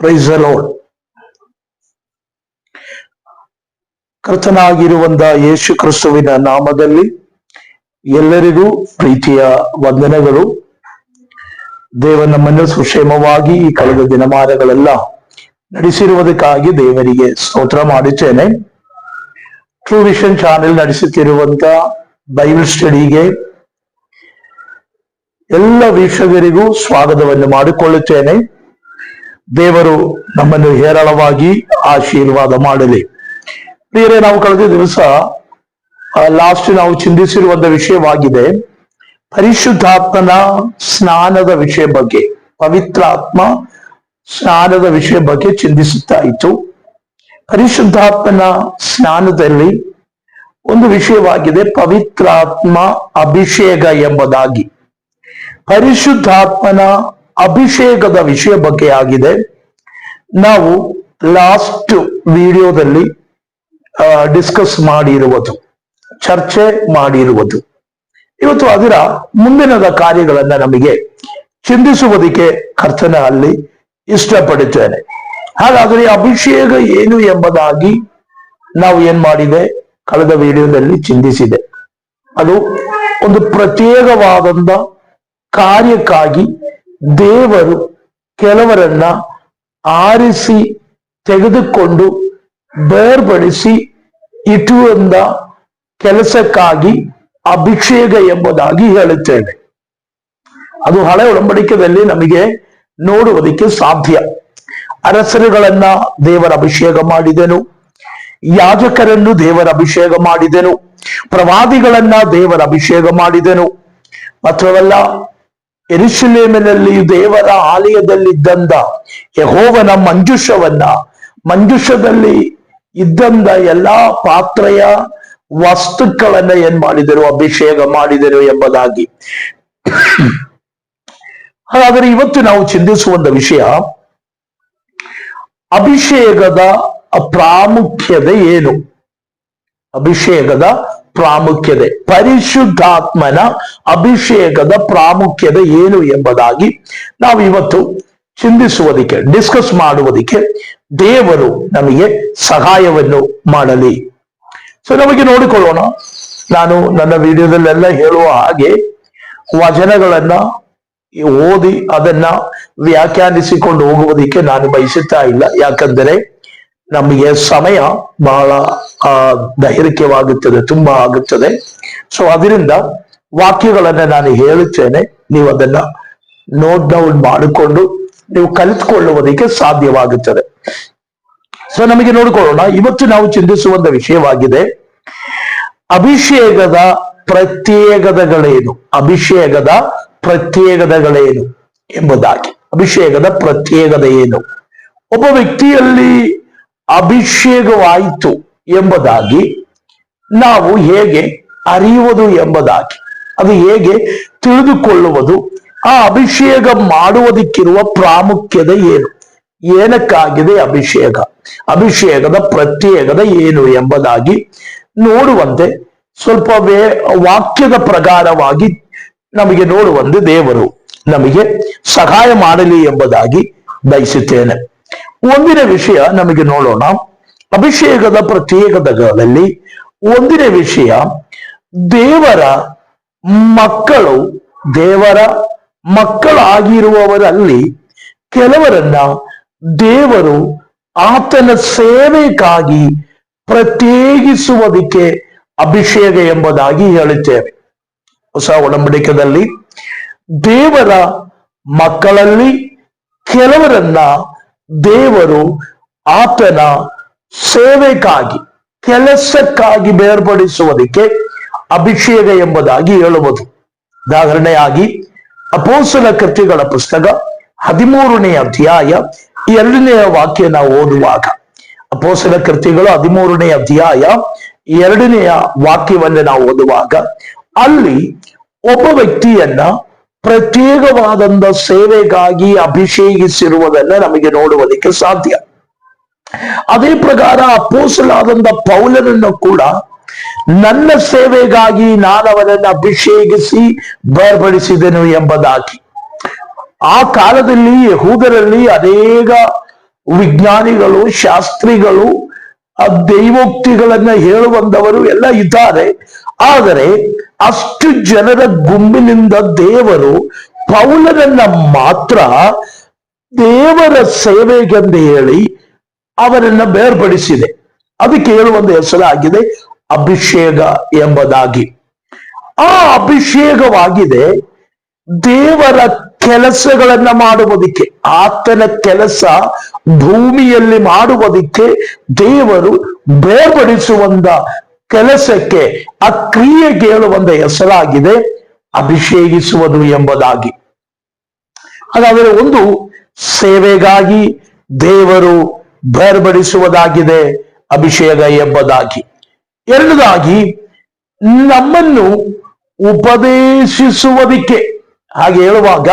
Price the Lord. ಕರ್ತನಾಗಿರುವಂತ ಯೇಸು ಕ್ರಿಸ್ತುವಿನ ನಾಮದಲ್ಲಿ ಎಲ್ಲರಿಗೂ ಪ್ರೀತಿಯ ವಂದನೆಗಳು. ದೇವ ನಮ್ಮನ್ನು ಸುಕ್ಷೇಮವಾಗಿ ಈ ಕಳೆದ ದಿನಮಾನಗಳೆಲ್ಲ ನಡೆಸಿರುವುದಕ್ಕಾಗಿ ದೇವರಿಗೆ ಸ್ತೋತ್ರ ಮಾಡುತ್ತೇನೆ. ಟ್ರೂ ವಿಷನ್ ಚಾನೆಲ್ ನಡೆಸುತ್ತಿರುವಂತ ಬೈಬಲ್ ಸ್ಟಡಿಗೆ ಎಲ್ಲ ವೀಕ್ಷಕರಿಗೂ ಸ್ವಾಗತವನ್ನು ಮಾಡಿಕೊಳ್ಳುತ್ತೇನೆ. ದೇವರು ನಮ್ಮನ್ನು ಹೇರಳವಾಗಿ ಆಶೀರ್ವಾದ ಮಾಡಲಿ. ಬೇರೆ ನಾವು ಕಳೆದ ದಿವಸ ನಾವು ಚಿಂತಿಸಿರುವಂತ ವಿಷಯವಾಗಿದೆ ಪರಿಶುದ್ಧಾತ್ಮನ ಸ್ನಾನದ ವಿಷಯ ಬಗ್ಗೆ, ಪವಿತ್ರಾತ್ಮ ಸ್ನಾನದ ವಿಷಯ ಬಗ್ಗೆ ಚಿಂತಿಸುತ್ತಾ ಇತ್ತು. ಪರಿಶುದ್ಧಾತ್ಮನ ಸ್ನಾನದಲ್ಲಿ ಒಂದು ವಿಷಯವಾಗಿದೆ ಪವಿತ್ರಾತ್ಮ ಅಭಿಷೇಕ ಎಂಬುದಾಗಿ. ಪರಿಶುದ್ಧಾತ್ಮನ ಅಭಿಷೇಕದ ವಿಷಯ ಬಗ್ಗೆ ಆಗಿದೆ. ನಾವು ಲಾಸ್ಟ್ ವಿಡಿಯೋದಲ್ಲಿ ಡಿಸ್ಕಸ್ ಮಾಡಿರುವುದು, ಚರ್ಚೆ ಮಾಡಿರುವುದು. ಇವತ್ತು ಅದರ ಮುಂದಿನದ ಕಾರ್ಯಗಳನ್ನ ನಮಗೆ ಚಿಂತಿಸುವುದಕ್ಕೆ ಕರ್ತನ ಅಲ್ಲಿ ಇಷ್ಟಪಡುತ್ತೇನೆ. ಹಾಗಾದರೆ ಅಭಿಷೇಕ ಏನು ಎಂಬುದಾಗಿ ನಾವು ಏನ್ ಮಾಡಿದೆ, ಕಳೆದ ವಿಡಿಯೋದಲ್ಲಿ ಚಿಂತಿಸಿದೆ. ಅದು ಒಂದು ಪ್ರತ್ಯೇಕವಾದಂತ ಕಾರ್ಯಕ್ಕಾಗಿ ದೇವರು ಕೆಲವರನ್ನ ಆರಿಸಿ ತೆಗೆದುಕೊಂಡು ಬೇರ್ಪಡಿಸಿ ಇಟ್ಟುವಂತ ಕೆಲಸಕ್ಕಾಗಿ ಅಭಿಷೇಕ ಎಂಬುದಾಗಿ ಹೇಳುತ್ತೇವೆ. ಅದು ಹಳೆ ಒಡಂಬಡಿಕೆಯಲ್ಲಿ ನಮಗೆ ನೋಡುವುದಕ್ಕೆ ಸಾಧ್ಯ. ಅರಸರುಗಳನ್ನ ದೇವರ ಅಭಿಷೇಕ ಮಾಡಿದೆನು, ಯಾಜಕರನ್ನು ದೇವರ ಅಭಿಷೇಕ ಮಾಡಿದೆನು, ಪ್ರವಾದಿಗಳನ್ನ ದೇವರ ಅಭಿಷೇಕ ಮಾಡಿದೆನು. ಮಾತ್ರವಲ್ಲ, ಯೆರೂಸಲೇಮಿನಲ್ಲಿ ದೇವರ ಆಲಯದಲ್ಲಿದ್ದಂತ ಯೆಹೋವನ ಮಂಜೂಷದಲ್ಲಿ ಇದ್ದಂತ ಎಲ್ಲಾ ಪಾತ್ರೆಯ ವಸ್ತುಗಳನ್ನ ಏನ್ ಮಾಡಿದರು, ಅಭಿಷೇಕ ಮಾಡಿದರು ಎಂಬುದಾಗಿ. ಹಾಗಾದರೆ ಇವತ್ತು ನಾವು ಚಿಂತಿಸುವಂತ ವಿಷಯ ಅಭಿಷೇಕದ ಪ್ರಾಮುಖ್ಯತೆ ಏನು, ಅಭಿಷೇಕದ ಪ್ರಾಮುಖ್ಯತೆ, ಪರಿಶುದ್ಧಾತ್ಮನ ಅಭಿಷೇಕದ ಪ್ರಾಮುಖ್ಯತೆ ಏನು ಎಂಬುದಾಗಿ ನಾವು ಇವತ್ತು ಚಿಂತಿಸುವುದಕ್ಕೆ, ಡಿಸ್ಕಸ್ ಮಾಡುವುದಕ್ಕೆ ದೇವರು ನಮಗೆ ಸಹಾಯವನ್ನು ಮಾಡಲಿ. ಸೊ ನಮಗೆ ನೋಡಿಕೊಳ್ಳೋಣ. ನಾನು ನನ್ನ ವಿಡಿಯೋದಲ್ಲೆಲ್ಲ ಹೇಳುವ ಹಾಗೆ ವಚನಗಳನ್ನ ಓದಿ ಅದನ್ನ ವ್ಯಾಖ್ಯಾನಿಸಿಕೊಂಡು ಹೋಗುವುದಕ್ಕೆ ನಾನು ಬಯಸುತ್ತಾ ಇಲ್ಲ. ಯಾಕಂದರೆ ನಮಗೆ ಸಮಯ ಬಹಳ ದೈರ್ಘ್ಯವಾಗುತ್ತದೆ, ತುಂಬಾ ಆಗುತ್ತದೆ. ಸೊ ಅದರಿಂದ ವಾಕ್ಯಗಳನ್ನ ನಾನು ಹೇಳುತ್ತೇನೆ, ನೀವು ಅದನ್ನ ನೋಟ್ ಡೌನ್ ಮಾಡಿಕೊಂಡು ನೀವು ಕಲಿತುಕೊಳ್ಳುವುದಕ್ಕೆ ಸಾಧ್ಯವಾಗುತ್ತದೆ. ಸೊ ನಮಗೆ ನೋಡಿಕೊಳ್ಳೋಣ. ಇವತ್ತು ನಾವು ಚಿಂತಿಸುವಂತ ವಿಷಯವಾಗಿದೆ ಅಭಿಷೇಕದ ಪ್ರತ್ಯೇಕತೆಗಳೇನು, ಅಭಿಷೇಕದ ಪ್ರತ್ಯೇಕತೆಗಳೇನು ಎಂಬುದಾಗಿ. ಅಭಿಷೇಕದ ಪ್ರತ್ಯೇಕತೆ ಏನು, ಒಬ್ಬ ವ್ಯಕ್ತಿಯಲ್ಲಿ ಅಭಿಷೇಕವಾಯಿತು ಎಂಬುದಾಗಿ ನಾವು ಹೇಗೆ ಅರಿಯುವುದು ಎಂಬುದಾಗಿ, ಅದು ಹೇಗೆ ತಿಳಿದುಕೊಳ್ಳುವುದು, ಆ ಅಭಿಷೇಕ ಮಾಡುವುದಕ್ಕಿರುವ ಪ್ರಾಮುಖ್ಯತೆ ಏನು, ಏನಕ್ಕಾಗಿದೆ ಅಭಿಷೇಕ, ಅಭಿಷೇಕದ ಪ್ರತ್ಯೇಕತೆ ಏನು ಎಂಬುದಾಗಿ ನೋಡುವಂತೆ ಸ್ವಲ್ಪ ವಾಕ್ಯದ ಪ್ರಕಾರವಾಗಿ ನಮಗೆ ನೋಡುವಂತೆ ದೇವರು ನಮಗೆ ಸಹಾಯ ಮಾಡಲಿ ಎಂಬುದಾಗಿ ಬಯಸುತ್ತೇನೆ. ಒಂದಿನ ವಿಷಯ ನಮಗೆ ನೋಡೋಣ. ಅಭಿಷೇಕದ ಪ್ರತ್ಯೇಕತೆಗಳಲ್ಲಿ ಒಂದಿನ ವಿಷಯ, ದೇವರ ಮಕ್ಕಳಾಗಿರುವವರಲ್ಲಿ ಕೆಲವರನ್ನ ದೇವರು ಆತನ ಸೇವೆಗಾಗಿ ಪ್ರತ್ಯೇಕಿಸುವುದಕ್ಕೆ ಅಭಿಷೇಕ ಎಂಬುದಾಗಿ ಹೇಳುತ್ತೇವೆ. ಹೊಸ ಒಡಂಬಡಿಕೆಯಲ್ಲಿ ದೇವರ ಮಕ್ಕಳಲ್ಲಿ ಕೆಲವರನ್ನ ದೇವರು ಆತನ ಸೇವೆಗಾಗಿ, ಕೆಲಸಕ್ಕಾಗಿ ಬೇರ್ಪಡಿಸುವುದಕ್ಕೆ ಅಭಿಷೇಕ ಎಂಬುದಾಗಿ ಹೇಳುವುದು. ಉದಾಹರಣೆಯಾಗಿ ಅಪೊಸ್ತಲ ಕೃತ್ಯಗಳ ಪುಸ್ತಕ 13ನೇ ಅಧ್ಯಾಯ 2ನೇ ವಾಕ್ಯ ನಾವು ಓದುವಾಗ, ಅಪೊಸ್ತಲ ಕೃತ್ಯಗಳು 13ನೇ ಅಧ್ಯಾಯ 2ನೇ ವಾಕ್ಯವನ್ನು ನಾವು ಓದುವಾಗ, ಅಲ್ಲಿ ಒಬ್ಬ ವ್ಯಕ್ತಿಯನ್ನ ಪ್ರತ್ಯೇಕವಾದಂತ ಸೇವೆಗಾಗಿ ಅಭಿಷೇಕಿಸಿರುವುದನ್ನ ನಮಗೆ ನೋಡುವುದಕ್ಕೆ ಸಾಧ್ಯ. ಅದೇ ಪ್ರಕಾರ ಅಪೊಸ್ತಲನಾದಂತ ಪೌಲನನ್ನು ಕೂಡ ನನ್ನ ಸೇವೆಗಾಗಿ ನಾನು ಅವನನ್ನು ಅಭಿಷೇಕಿಸಿ ಬೇರ್ಪಡಿಸಿದೆನು ಎಂಬುದಾಗಿ. ಆ ಕಾಲದಲ್ಲಿ ಯಹೂದರಲ್ಲಿ ಅನೇಕ ವಿಜ್ಞಾನಿಗಳು, ಶಾಸ್ತ್ರಿಗಳು, ದೈವೋಕ್ತಿಗಳನ್ನ ಹೇಳುವಂದವರು ಎಲ್ಲ ಇದ್ದಾರೆ. ಆದರೆ ಅಷ್ಟು ಜನರ ಗುಂಪಿನಿಂದ ದೇವರು ಪೌಲನನ್ನ ಮಾತ್ರ ದೇವರ ಸೇವೆಗೆಂದು ಹೇಳಿ ಅವರನ್ನ ಬೇರ್ಪಡಿಸಿದೆ. ಅದಕ್ಕೆ ಹೇಳುವಂತ ಹೆಸರಾಗಿದೆ ಅಭಿಷೇಕ ಎಂಬುದಾಗಿ. ಆ ಅಭಿಷೇಕವಾಗಿದೆ ದೇವರ ಕೆಲಸಗಳನ್ನ ಮಾಡುವುದಕ್ಕೆ, ಆತನ ಕೆಲಸ ಭೂಮಿಯಲ್ಲಿ ಮಾಡುವುದಕ್ಕೆ ದೇವರು ಬೇರ್ಪಡಿಸುವಂತ ಕೆಲಸಕ್ಕೆ, ಆ ಕ್ರಿಯೆಗೆ ಹೇಳುವಂತ ಹೆಸರಾಗಿದೆ ಅಭಿಷೇಕಿಸುವುದು ಎಂಬುದಾಗಿ. ಹಾಗಾದರೆ ಒಂದು ಸೇವೆಗಾಗಿ ದೇವರು ಬೇರ್ಪಡಿಸುವುದಾಗಿದೆ ಅಭಿಷೇಕ ಎಂಬುದಾಗಿ. ಎರಡದಾಗಿ ನಮ್ಮನ್ನು ಉಪದೇಶಿಸುವುದಕ್ಕೆ. ಹಾಗೆ ಹೇಳುವಾಗ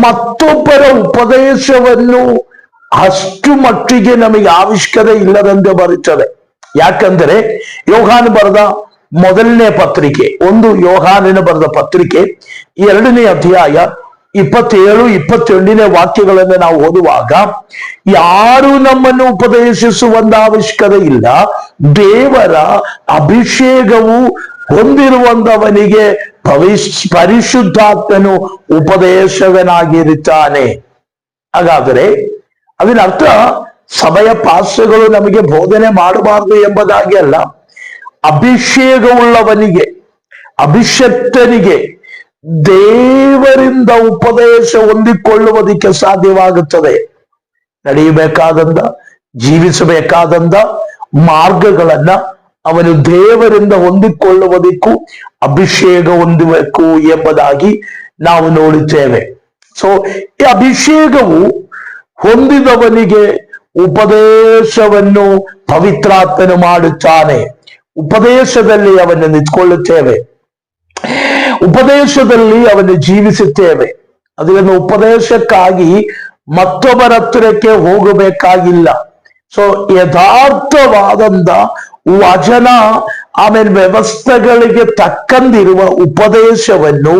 ಮತ್ತೊಬ್ಬರ ಉಪದೇಶವನ್ನು ಅಷ್ಟು ಮಟ್ಟಿಗೆ ನಮಗೆ ಅವಶ್ಯಕತೆ ಇಲ್ಲದಂತೆ ಬರುತ್ತದೆ. ಯಾಕಂದರೆ ಯೋಹಾನ ಬರೆದ ಮೊದಲನೇ ಪತ್ರಿಕೆ, ಒಂದು ಯೋಹಾನನ ಬರೆದ ಪತ್ರಿಕೆ 2ನೇ ಅಧ್ಯಾಯ 27-28 ವಾಕ್ಯಗಳನ್ನು ನಾವು ಓದುವಾಗ, ಯಾರು ನಮ್ಮನ್ನು ಉಪದೇಶಿಸುವಂತ ಅವಶ್ಯಕತೆ ಇಲ್ಲ, ದೇವರ ಅಭಿಷೇಕವು ಹೊಂದಿರುವಂತವನಿಗೆ ಪರಿಶುದ್ಧಾತ್ಮನು ಉಪದೇಶಕನಾಗಿರುತ್ತಾನೆ. ಹಾಗಾದರೆ ಅದರ ಅರ್ಥ ಸಭೆಯ ಪಾಸ್ಟರ್ಗಳು ನಮಗೆ ಬೋಧನೆ ಮಾಡಬಾರದು ಎಂಬುದಾಗಿ ಅಲ್ಲ. ಅಭಿಷೇಕವುಳ್ಳವನಿಗೆ, ಅಭಿಷಕ್ತನಿಗೆ ದೇವರಿಂದ ಉಪದೇಶ ಹೊಂದಿಕೊಳ್ಳುವುದಕ್ಕೆ ಸಾಧ್ಯವಾಗುತ್ತದೆ. ನಡೆಯಬೇಕಾದಂತ, ಜೀವಿಸಬೇಕಾದಂತ ಮಾರ್ಗಗಳನ್ನ ಅವನು ದೇವರಿಂದ ಹೊಂದಿಕೊಳ್ಳುವುದಕ್ಕೂ ಅಭಿಷೇಕ ಹೊಂದಬೇಕು ಎಂಬುದಾಗಿ ನಾವು ನೋಡುತ್ತೇವೆ. ಸೊ ಈ ಅಭಿಷೇಕವು ಹೊಂದಿದವನಿಗೆ ಉಪದೇಶವನ್ನು ಪವಿತ್ರಾತ್ಮನು ಮಾಡುತ್ತಾನೆ. ಉಪದೇಶದಲ್ಲಿ ಅವನು ನಿಂತ್ಕೊಳ್ಳುತ್ತೇವೆ, ಉಪದೇಶದಲ್ಲಿ ಅವನು ಜೀವಿಸುತ್ತೇವೆ. ಅದನ್ನು ಉಪದೇಶಕ್ಕಾಗಿ ಮತ್ತೊಬ್ಬರ ಹತ್ತಿರಕ್ಕೆ ಹೋಗಬೇಕಾಗಿಲ್ಲ. ಸೊ ಯಥಾರ್ಥವಾದಂತ ವಚನ ಆಮೇಲೆ ವ್ಯವಸ್ಥೆಗಳಿಗೆ ತಕ್ಕಂದಿರುವ ಉಪದೇಶವನ್ನು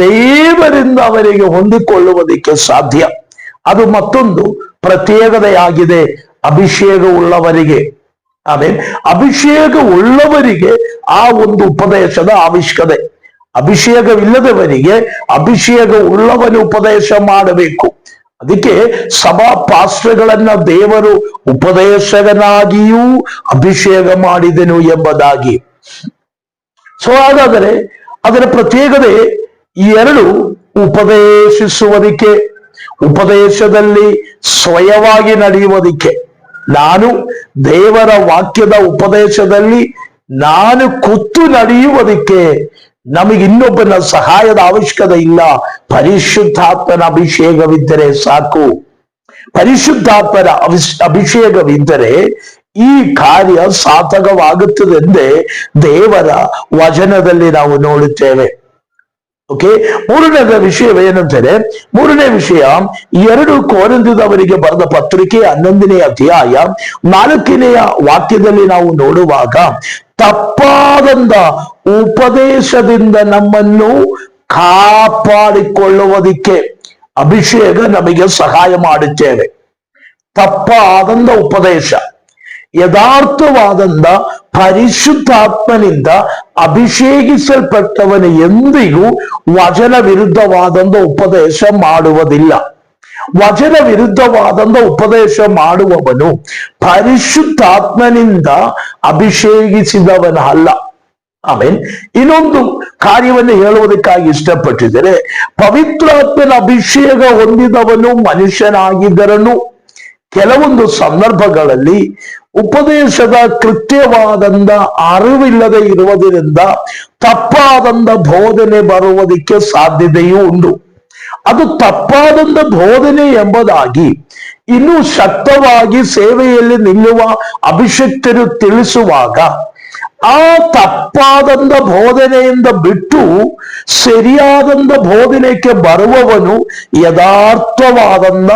ದೇವರಿಂದ ಅವರಿಗೆ ಹೊಂದಿಕೊಳ್ಳುವುದಕ್ಕೆ ಸಾಧ್ಯ. ಅದು ಮತ್ತೊಂದು ಪ್ರತ್ಯೇಕತೆಯಾಗಿದೆ ಅಭಿಷೇಕ ಉಳ್ಳವರಿಗೆ. ಆಮೇಲೆ ಅಭಿಷೇಕ ಉಳ್ಳವರಿಗೆ ಆ ಒಂದು ಉಪದೇಶದ ಅವಶ್ಯಕತೆ. ಅಭಿಷೇಕವಿಲ್ಲದವರಿಗೆ ಅಭಿಷೇಕ ಉಳ್ಳವನು ಉಪದೇಶ ಮಾಡಬೇಕು. ಅದಕ್ಕೆ ಸಭಾ ಪಾಸ್ಟರ್ಗಳನ್ನ ದೇವರು ಉಪದೇಶಕನಾಗಿಯೂ ಅಭಿಷೇಕ ಮಾಡಿದನು ಎಂಬುದಾಗಿ. ಸೊ ಹಾಗಾದರೆ ಅದರ ಪ್ರತ್ಯೇಕತೆ ಎರಡು, ಉಪದೇಶಿಸುವುದಕ್ಕೆ, ಉಪದೇಶದಲ್ಲಿ ಸ್ವಯವಾಗಿ ನಡೆಯುವುದಕ್ಕೆ. ನಾನು ದೇವರ ವಾಕ್ಯದ ಉಪದೇಶದಲ್ಲಿ ನಾನು ಕೂತು ನಡೆಯುವುದಕ್ಕೆ ನಮಗೆ ಇನ್ನೊಬ್ಬನ ಸಹಾಯದ ಅವಶ್ಯಕತೆ ಇಲ್ಲ. ಪರಿಶುದ್ಧಾತ್ಮನ ಅಭಿಷೇಕವಿದ್ದರೆ ಸಾಕು. ಪರಿಶುದ್ಧಾತ್ಮನ ಅಭಿಷೇಕವಿದ್ದರೆ ಈ ಕಾರ್ಯ ಸಾರ್ಥಕವಾಗುತ್ತದೆಂದೇ ದೇವರ ವಚನದಲ್ಲಿ ನಾವು ನೋಡುತ್ತೇವೆ. ಓಕೆ, ಮೂರನೇ ವಿಷಯವೇನೆಂದರೆ, ಮೂರನೇ ವಿಷಯ 2 ಕೊರಿಂಥದವರಿಗೆ ಬರೆದ ಪತ್ರಿಕೆ 11ನೇ ಅಧ್ಯಾಯ 4ನೇ ವಾಕ್ಯದಲ್ಲಿ ನಾವು ನೋಡುವಾಗ, ತಪ್ಪಾದಂತ ಉಪದೇಶದಿಂದ ನಮ್ಮನ್ನು ಕಾಪಾಡಿಕೊಳ್ಳುವುದಕ್ಕೆ ಅಭಿಷೇಕ ನಮಗೆ ಸಹಾಯ ಮಾಡುತ್ತೇವೆ. ತಪ್ಪಾದಂತ ಉಪದೇಶ, ಯಥಾರ್ಥವಾದಂತ ಪರಿಶುದ್ಧಾತ್ಮನಿಂದ ಅಭಿಷೇಕಿಸಲ್ಪಟ್ಟವನು ಎಂದಿಗೂ ವಚನ ವಿರುದ್ಧವಾದಂತ ಉಪದೇಶ ಮಾಡುವುದಿಲ್ಲ. ವಚನ ವಿರುದ್ಧವಾದಂತ ಉಪದೇಶ ಮಾಡುವವನು ಪರಿಶುದ್ಧಾತ್ಮನಿಂದ ಅಭಿಷೇಕಿಸಿದವನ ಅಲ್ಲ. ಆಮೇಲೆ ಇನ್ನೊಂದು ಕಾರ್ಯವನ್ನು ಹೇಳುವುದಕ್ಕಾಗಿ ಇಷ್ಟಪಟ್ಟಿದ್ದಾರೆ. ಪವಿತ್ರಾತ್ಮನ ಅಭಿಷೇಕ ಹೊಂದಿದವನು ಮನುಷ್ಯನಾಗಿದ್ದರನು ಕೆಲವೊಂದು ಸಂದರ್ಭಗಳಲ್ಲಿ ಉಪದೇಶದ ಕೃತ್ಯವಾದಂತ ಅರಿವಿಲ್ಲದೆ ಇರುವುದರಿಂದ ತಪ್ಪಾದಂತ ಬೋಧನೆ ಬರುವುದಕ್ಕೆ ಸಾಧ್ಯತೆಯೂ ಉಂಟು. ಅದು ತಪ್ಪಾದಂತ ಬೋಧನೆ ಎಂಬುದಾಗಿ ಇನ್ನೂ ಶಕ್ತವಾಗಿ ಸೇವೆಯಲ್ಲಿ ನಿಲ್ಲುವ ಅಭಿಷಕ್ತರು ತಿಳಿಸುವಾಗ, ಆ ತಪ್ಪಾದಂತ ಬೋಧನೆಯಿಂದ ಬಿಟ್ಟು ಸರಿಯಾದಂತ ಬೋಧನೆಗೆ ಬರುವವನು ಯಥಾರ್ಥವಾದಂತ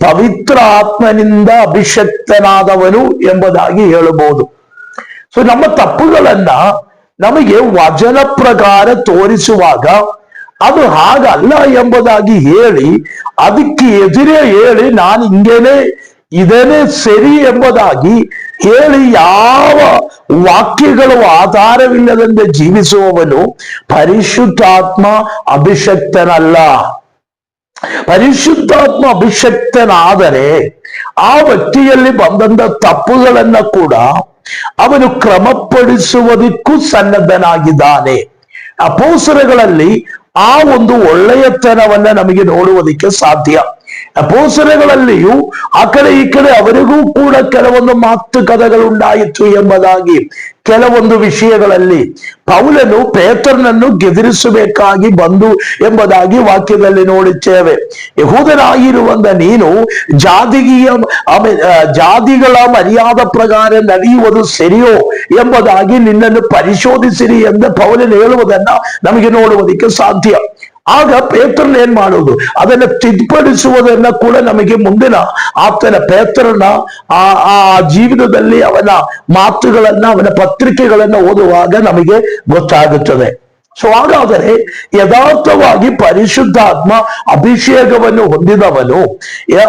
ಪವಿತ್ರ ಆತ್ಮನಿಂದ ಅಭಿಷಕ್ತನಾದವನು ಎಂಬುದಾಗಿ ಹೇಳಬಹುದು. ಸೊ ನಮ್ಮ ತಪ್ಪುಗಳನ್ನ ನಮಗೆ ವಚನ ಪ್ರಕಾರ ತೋರಿಸುವಾಗ ಅದು ಹಾಗಲ್ಲ ಎಂಬುದಾಗಿ ಹೇಳಿ, ಅದಕ್ಕೆ ಎದುರೇ ಹೇಳಿ ನಾನು ಹಿಂಗೇನೆ ಇದೇನೆ ಸರಿ ಎಂಬುದಾಗಿ ಹೇಳಿ ಯಾವ ವಾಕ್ಯಗಳು ಆಧಾರವಿಲ್ಲದಂತೆ ಜೀವಿಸುವವನು ಪರಿಶುದ್ಧಾತ್ಮ ಅಭಿಷಕ್ತನಲ್ಲ. ಪರಿಶುದ್ಧಾತ್ಮ ಅಭಿಷಕ್ತನಾದರೆ ಆ ವ್ಯಕ್ತಿಯಲ್ಲಿ ಬಂದಂತ ತಪ್ಪುಗಳನ್ನ ಕೂಡ ಅವನು ಕ್ರಮಪಡಿಸುವುದಕ್ಕೂ ಸನ್ನದ್ಧನಾಗಿದ್ದಾನೆ. ಅಪೊಸ್ತಲಗಳಲ್ಲಿ ಆ ಒಂದು ಒಳ್ಳೆಯತನವನ್ನ ನಮಗೆ ನೋಡುವುದಕ್ಕೆ ಸಾಧ್ಯ. ಅಪೊಸ್ತಲಗಳಲ್ಲಿಯೂ ಆ ಕಡೆ ಈ ಕಡೆ ಅವರಿಗೂ ಕೂಡ ಕೆಲವೊಂದು ಮಾತುಕತೆಗಳುಂಟಾಯಿತು ಎಂಬುದಾಗಿ ಕೆಲವೊಂದು ವಿಷಯಗಳಲ್ಲಿ ಪೌಲನು ಪೇತ್ರನನ್ನು ಗೆದಿರಿಸಬೇಕಾಗಿ ಬಂದು ಎಂಬುದಾಗಿ ವಾಕ್ಯದಲ್ಲಿ ನೋಡುತ್ತೇವೆ. ಯಹೂದನಾಗಿರುವಂತ ನೀನು ಜಾತಿಗಳ ಮರ್ಯಾದ ಪ್ರಕಾರ ನಡೆಯುವುದು ಸರಿಯೋ ಎಂಬುದಾಗಿ ನಿನ್ನನ್ನು ಪರಿಶೋಧಿಸಿರಿ ಎಂದು ಪೌಲನು ಹೇಳುವುದನ್ನ ನಮಗೆ ನೋಡುವುದಕ್ಕೆ ಸಾಧ್ಯ. ಆಗ ಪೇತ್ರನ ಏನ್ ಮಾಡುವುದು, ಅದನ್ನ ತಿದ್ದುಪಡಿಸುವುದನ್ನ ಕೂಡ ನಮಗೆ ಮುಂದಿನ ಆತನ ಪೇತ್ರನ ಆ ಜೀವನದಲ್ಲಿ ಅವನ ಮಾತುಗಳನ್ನ ಅವನ ಪತ್ರಿಕೆಗಳನ್ನ ಓದುವಾಗ ನಮಗೆ ಗೊತ್ತಾಗುತ್ತದೆ. ಸೊ ಹಾಗಾದರೆ ಯಥಾರ್ಥವಾಗಿ ಪರಿಶುದ್ಧಾತ್ಮ ಅಭಿಷೇಕವನ್ನು ಹೊಂದಿದವನು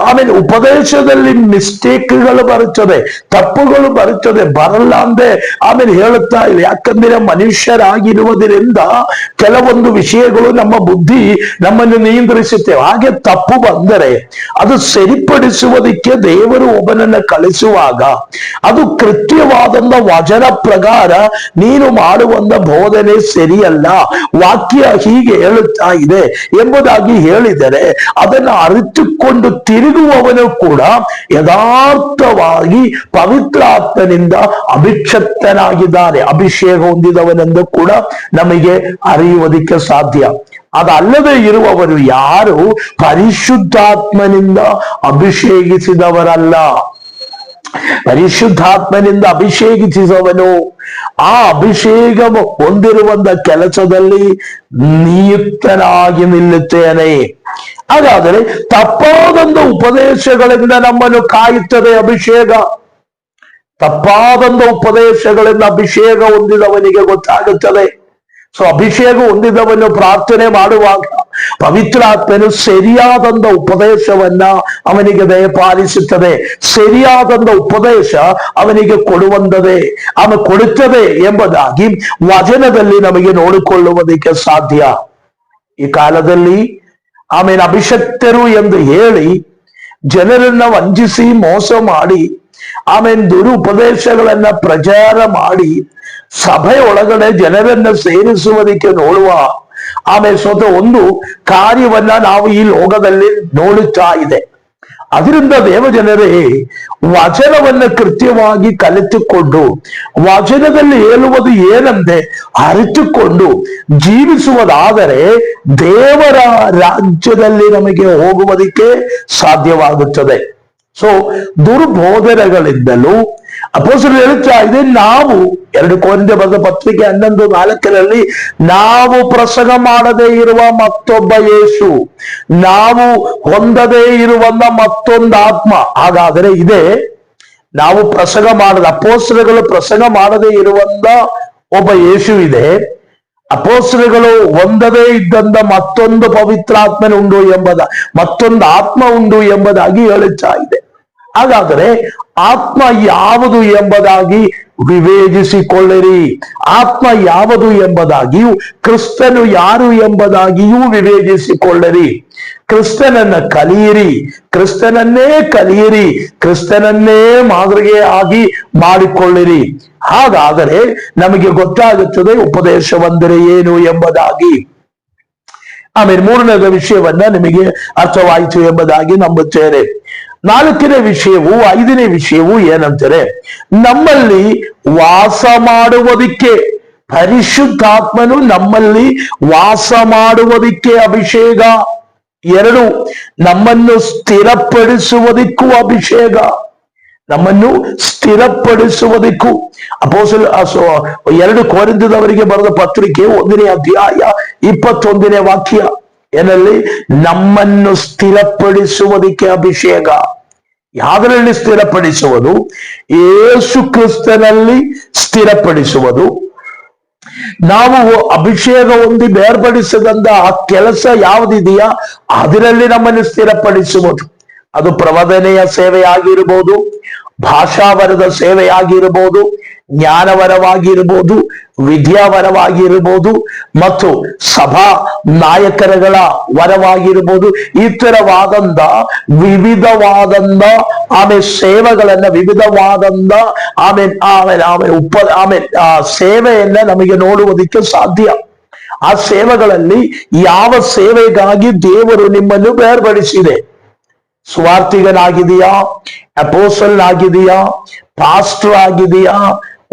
ಆಮೇಲೆ ಉಪದೇಶದಲ್ಲಿ ಮಿಸ್ಟೇಕ್ಗಳು ಬರುತ್ತದೆ, ತಪ್ಪುಗಳು ಬರುತ್ತದೆ, ಬರಲ್ಲ ಅಂದೆ ಆಮೇಲೆ ಹೇಳುತ್ತಾ ಇಲ್ಲ. ಯಾಕಂದ್ರೆ ಮನುಷ್ಯರಾಗಿರುವುದರಿಂದ ಕೆಲವೊಂದು ವಿಷಯಗಳು ನಮ್ಮ ಬುದ್ಧಿ ನಮ್ಮನ್ನು ನಿಯಂತ್ರಿಸುತ್ತೇವೆ. ಹಾಗೆ ತಪ್ಪು ಬಂದರೆ ಅದು ಸರಿಪಡಿಸುವುದಕ್ಕೆ ದೇವರು ಒಬ್ಬನನ್ನ ಕಳಿಸುವಾಗ ಅದು ಕೃತ್ಯವಾದಂತ ವಚನ ಪ್ರಕಾರ ನೀನು ಮಾಡುವಂತ ಬೋಧನೆ ಸರಿಯಲ್ಲ, ವಾಕ್ಯ ಹೀಗೆ ಹೇಳುತ್ತಾ ಇದೆ ಎಂಬುದಾಗಿ ಹೇಳಿದರೆ ಅದನ್ನು ಅರಿತುಕೊಂಡು ತಿರುಗುವವನು ಕೂಡ ಯಥಾರ್ಥವಾಗಿ ಪವಿತ್ರಾತ್ಮನಿಂದ ಅಭಿಷಕ್ತನಾಗಿದ್ದಾನೆ, ಅಭಿಷೇಕ ಹೊಂದಿದವನೆಂದು ಕೂಡ ನಮಗೆ ಅರಿಯುವುದಕ್ಕೆ ಸಾಧ್ಯ. ಅದಲ್ಲದೆ ಇರುವವರು ಯಾರು ಪರಿಶುದ್ಧಾತ್ಮನಿಂದ ಅಭಿಷೇಕಿಸಿದವರಲ್ಲ. ಪರಿಶುದ್ಧಾತ್ಮನಿಂದ ಅಭಿಷೇಕಿಸಿದವನು ಆ ಅಭಿಷೇಕ ಹೊಂದಿರುವಂತ ಕೆಲಸದಲ್ಲಿ ನಿಯುಕ್ತನಾಗಿ ನಿಲ್ಲುತ್ತೇನೆ. ಹಾಗಾದರೆ ತಪ್ಪಾದಂತ ಉಪದೇಶಗಳಿಂದ ನಮ್ಮನ್ನು ಕಾಯುತ್ತದೆ ಅಭಿಷೇಕ. ತಪ್ಪಾದಂತ ಉಪದೇಶಗಳಿಂದ ಅಭಿಷೇಕ ಹೊಂದಿದವನಿಗೆ ಗೊತ್ತಾಗುತ್ತದೆ. ಸೊ ಅಭಿಷೇಕ ಹೊಂದಿದವನು ಪ್ರಾರ್ಥನೆ ಮಾಡುವಾಗ ಪವಿತ್ರಾತ್ಮನು ಸರಿಯಾದಂತ ಉಪದೇಶವನ್ನ ಅವನಿಗೆ ದಯಪಾಲಿಸುತ್ತದೆ. ಸರಿಯಾದಂತ ಉಪದೇಶ ಅವನಿಗೆ ಕೊಡುವಂತದೇ ಕೊಡುತ್ತದೆ ಎಂಬುದಾಗಿ ವಚನದಲ್ಲಿ ನಮಗೆ ನೋಡಿಕೊಳ್ಳುವುದಕ್ಕೆ ಸಾಧ್ಯ. ಈ ಕಾಲದಲ್ಲಿ ಆಮೇಲೆ ಅಭಿಷಕ್ತರು ಎಂದು ಹೇಳಿ ಜನರನ್ನ ವಂಚಿಸಿ ಮೋಸ ಮಾಡಿ ಆಮೇಲೆ ದುರುಪದೇಶಗಳನ್ನ ಪ್ರಚಾರ ಮಾಡಿ ಸಭೆ ಒಳಗಡೆ ಜನರನ್ನ ಸೇರಿಸುವುದಕ್ಕೆ ನೋಡುವ ಆಮೇಲೆ ಸ್ವತಃ ಒಂದು ಕಾರ್ಯವನ್ನ ನಾವು ಈ ಲೋಕದಲ್ಲಿ ನೋಡುತ್ತಾ ಇದೆ. ಅದರಿಂದ ದೇವಜನರೇ ವಚನವನ್ನ ಕೃತ್ಯವಾಗಿ ಕಲಿತುಕೊಂಡು ವಚನದಲ್ಲಿ ಹೇಳುವುದು ಏನಂತೆ ಅರಿತುಕೊಂಡು ಜೀವಿಸುವುದಾದರೆ ದೇವರ ರಾಜ್ಯದಲ್ಲಿ ನಮಗೆ ಹೋಗುವುದಕ್ಕೆ ಸಾಧ್ಯವಾಗುತ್ತದೆ. ಸೊ ದುರ್ಬೋಧನೆಗಳಿಂದಲೂ ಅಪೊಸ್ತಲರು ಹೇಳುತ್ತಾ ಇದೆ, ನಾವು 2 ಕೊರಿಂಥ್ಯ ಬರೆದ ಪತ್ರಿಕೆ 11:4 ನಾವು ಪ್ರಸಂಗ ಮಾಡದೇ ಇರುವ ಮತ್ತೊಬ್ಬ ಯೇಸು, ನಾವು ಹೊಂದದೇ ಇರುವಂತ ಮತ್ತೊಂದು ಆತ್ಮ. ಹಾಗಾದರೆ ಇದೆ ನಾವು ಪ್ರಸಂಗ ಮಾಡದ ಅಪೊಸ್ತಲರು ಪ್ರಸಂಗ ಮಾಡದೇ ಇರುವಂತ ಒಬ್ಬ ಯೇಸು ಇದೆ, ಅಪೊಸ್ತಲರು ಹೊಂದದೇ ಇದ್ದಂತ ಮತ್ತೊಂದು ಪವಿತ್ರಾತ್ಮನ ಉಂಟು ಮತ್ತೊಂದು ಆತ್ಮ ಉಂಟು ಎಂಬುದಾಗಿ ಹೇಳುತ್ತಾ ಇದೆ. ಹಾಗಾದರೆ ಆತ್ಮ ಯಾವುದು ಎಂಬುದಾಗಿ ವಿವೇಚಿಸಿಕೊಳ್ಳಿರಿ. ಆತ್ಮ ಯಾವುದು ಎಂಬುದಾಗಿಯೂ ಕ್ರಿಸ್ತನು ಯಾರು ಎಂಬುದಾಗಿಯೂ ವಿವೇಚಿಸಿಕೊಳ್ಳಿರಿ. ಕ್ರಿಸ್ತನನ್ನ ಕಲಿಯಿರಿ, ಕ್ರಿಸ್ತನನ್ನೇ ಕಲಿಯಿರಿ, ಕ್ರಿಸ್ತನನ್ನೇ ಮಾದರಿಯಾಗಿ ಮಾಡಿಕೊಳ್ಳಿರಿ. ಹಾಗಾದರೆ ನಮಗೆ ಗೊತ್ತಾಗುತ್ತದೆ ಉಪದೇಶವೆಂದರೆ ಏನು ಎಂಬುದಾಗಿ. ಆಮೇಲೆ 3ನೇ ವಿಷಯವನ್ನ ನಿಮಗೆ ಅರ್ಥವಾಯಿತು ಎಂಬುದಾಗಿ ನಂಬುತ್ತೇನೆ. 4ನೇ ವಿಷಯವು 5ನೇ ವಿಷಯವು ಏನಂತಾರೆ, ನಮ್ಮಲ್ಲಿ ವಾಸ ಮಾಡುವುದಕ್ಕೆ ಪರಿಶುದ್ಧಾತ್ಮನು ನಮ್ಮಲ್ಲಿ ವಾಸ ಮಾಡುವುದಕ್ಕೆ ಅಭಿಷೇಕ. 2 ನಮ್ಮನ್ನು ಸ್ಥಿರಪಡಿಸುವುದಕ್ಕೂ ಅಭಿಷೇಕ, ನಮ್ಮನ್ನು ಸ್ಥಿರಪಡಿಸುವುದಕ್ಕೂ. ಅಪೊಸ್ತಲ 2 ಕೊರಿಂಥದವರಿಗೆ ಬರೆದ ಪತ್ರಿಕೆ 1ನೇ ಅಧ್ಯಾಯ 21ನೇ ವಾಕ್ಯ ಏನಲ್ಲಿ ನಮ್ಮನ್ನು ಸ್ಥಿರಪಡಿಸುವುದಕ್ಕೆ ಅಭಿಷೇಕ. ಯಾವುದರಲ್ಲಿ ಸ್ಥಿರಪಡಿಸುವುದು? ಯೇಸು ಕ್ರಿಸ್ತನಲ್ಲಿ ಸ್ಥಿರಪಡಿಸುವುದು. ನಾವು ಅಭಿಷೇಕ ಹೊಂದಿ ಬೇರ್ಪಡಿಸದಂತ ಆ ಕೆಲಸ ಯಾವುದಿದೆಯಾ ಅದರಲ್ಲಿ ನಮ್ಮನ್ನು ಸ್ಥಿರಪಡಿಸುವುದು. ಅದು ಪ್ರವದನೆಯ ಸೇವೆಯಾಗಿರ್ಬೋದು, ಭಾಷಾವರದ ಸೇವೆಯಾಗಿರ್ಬೋದು, ಜ್ಞಾನವರವಾಗಿರ್ಬೋದು, ವಿದ್ಯಾವರವಾಗಿರ್ಬೋದು, ಮತ್ತು ಸಭಾ ನಾಯಕರುಗಳ ವರವಾಗಿರ್ಬೋದು. ಈ ತರವಾದಂತ ವಿವಿಧವಾದಂತ ಸೇವೆಗಳನ್ನ, ವಿವಿಧವಾದಂತ ಸೇವೆಯನ್ನ ನಮಗೆ ನೋಡುವುದಕ್ಕೆ ಸಾಧ್ಯ. ಆ ಸೇವೆಗಳಲ್ಲಿ ಯಾವ ಸೇವೆಗಾಗಿ ದೇವರು ನಿಮ್ಮನ್ನು ಬೇರ್ಪಡಿಸಿದೆ? ಸ್ವಾರ್ಥಿಗನಾಗಿದೆಯಾ? ಅಪೋಸ್ಟಲ್ ಆಗಿದೆಯಾ? ಪಾಸ್ಟರ್ ಆಗಿದೆಯಾ?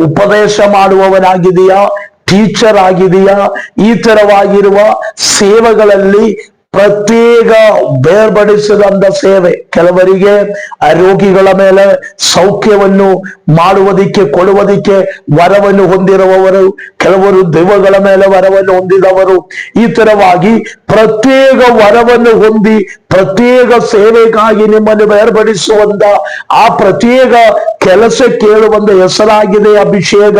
ಉಪದೇಶ ಮಾಡುವವನಾಗಿದೆಯಾ? ಟೀಚರ್ ಆಗಿದೆಯಾ? ಈ ತರವಾಗಿರುವ ಸೇವೆಗಳಲ್ಲಿ ಪ್ರತ್ಯೇಕ ಬೇರ್ಪಡಿಸಿದಂತ ಸೇವೆ. ಕೆಲವರಿಗೆ ರೋಗಿಗಳ ಮೇಲೆ ಸೌಖ್ಯವನ್ನು ಮಾಡುವುದಕ್ಕೆ, ಕೊಡುವುದಕ್ಕೆ ವರವನ್ನು ಹೊಂದಿರುವವರು, ಕೆಲವರು ದೆವ್ವಗಳ ಮೇಲೆ ವರವನ್ನು ಹೊಂದಿದವರು. ಈ ತರವಾಗಿ ಪ್ರತ್ಯೇಕ ವರವನ್ನು ಹೊಂದಿ ಪ್ರತ್ಯೇಕ ಸೇವೆಗಾಗಿ ನಿಮ್ಮನ್ನು ಬೇರ್ಪಡಿಸುವಂತ ಆ ಪ್ರತ್ಯೇಕ ಕೆಲಸ ಕೇಳುವಂತ ಹೆಸರಾಗಿದೆ ಅಭಿಷೇಕ.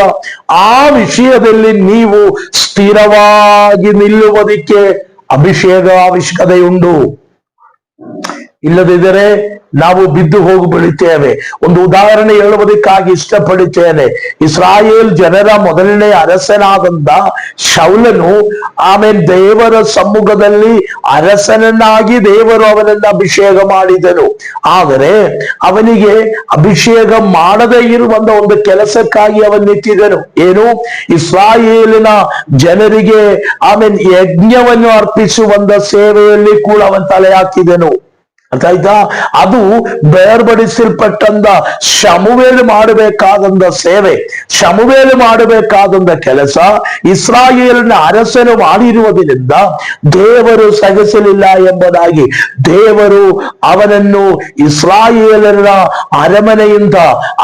ಆ ವಿಷಯದಲ್ಲಿ ನೀವು ಸ್ಥಿರವಾಗಿ ನಿಲ್ಲುವುದಕ್ಕೆ ಅಭಿಷೇಕ ಅವಶ್ಯಕತೆಯುಂಟು. ಇಲ್ಲದಿದ್ದರೆ ನಾವು ಬಿದ್ದು ಹೋಗಿ ಬೀಳುತ್ತೇವೆ. ಒಂದು ಉದಾಹರಣೆ ಹೇಳುವುದಕ್ಕಾಗಿ ಇಷ್ಟಪಡುತ್ತೇನೆ. ಇಸ್ರಾಯೇಲ್ ಜನರ ಮೊದಲನೇ ಅರಸನಾದಂತ ಶೌಲನು ದೇವರ ಸಮ್ಮುಖದಲ್ಲಿ ಅರಸನನ್ನಾಗಿ ದೇವರು ಅವನನ್ನು ಅಭಿಷೇಕ ಮಾಡಿದನು. ಆದರೆ ಅವನಿಗೆ ಅಭಿಷೇಕ ಮಾಡದೇ ಇರುವಂತ ಒಂದು ಕೆಲಸಕ್ಕಾಗಿ ಅವನಿಟ್ಟಿದನು. ಏನು? ಇಸ್ರಾಯೇಲಿನ ಜನರಿಗೆ ಯಜ್ಞವನ್ನು ಅರ್ಪಿಸುವಂತ ಸೇವೆಯಲ್ಲಿ ಕೂಡ ಅವನು ತಲೆ ಹಾಕಿದನು. ಅರ್ಥ ಆಯ್ತಾ? ಅದು ಬೇರ್ಪಡಿಸಲ್ಪಟ್ಟಂತ ಶಮುವೇಲು ಮಾಡಬೇಕಾದಂತ ಸೇವೆ, ಶಮುವೇಲು ಮಾಡಬೇಕಾದಂತ ಕೆಲಸ ಇಸ್ರಾಯೇಲಿನ ಅರಸನು ಮಾಡಿರುವುದರಿಂದ ದೇವರು ಸಹಿಸಲಿಲ್ಲ ಎಂಬುದಾಗಿ ದೇವರು ಅವನನ್ನು ಇಸ್ರಾಯೇಲರ ಅರಮನೆಯಿಂದ,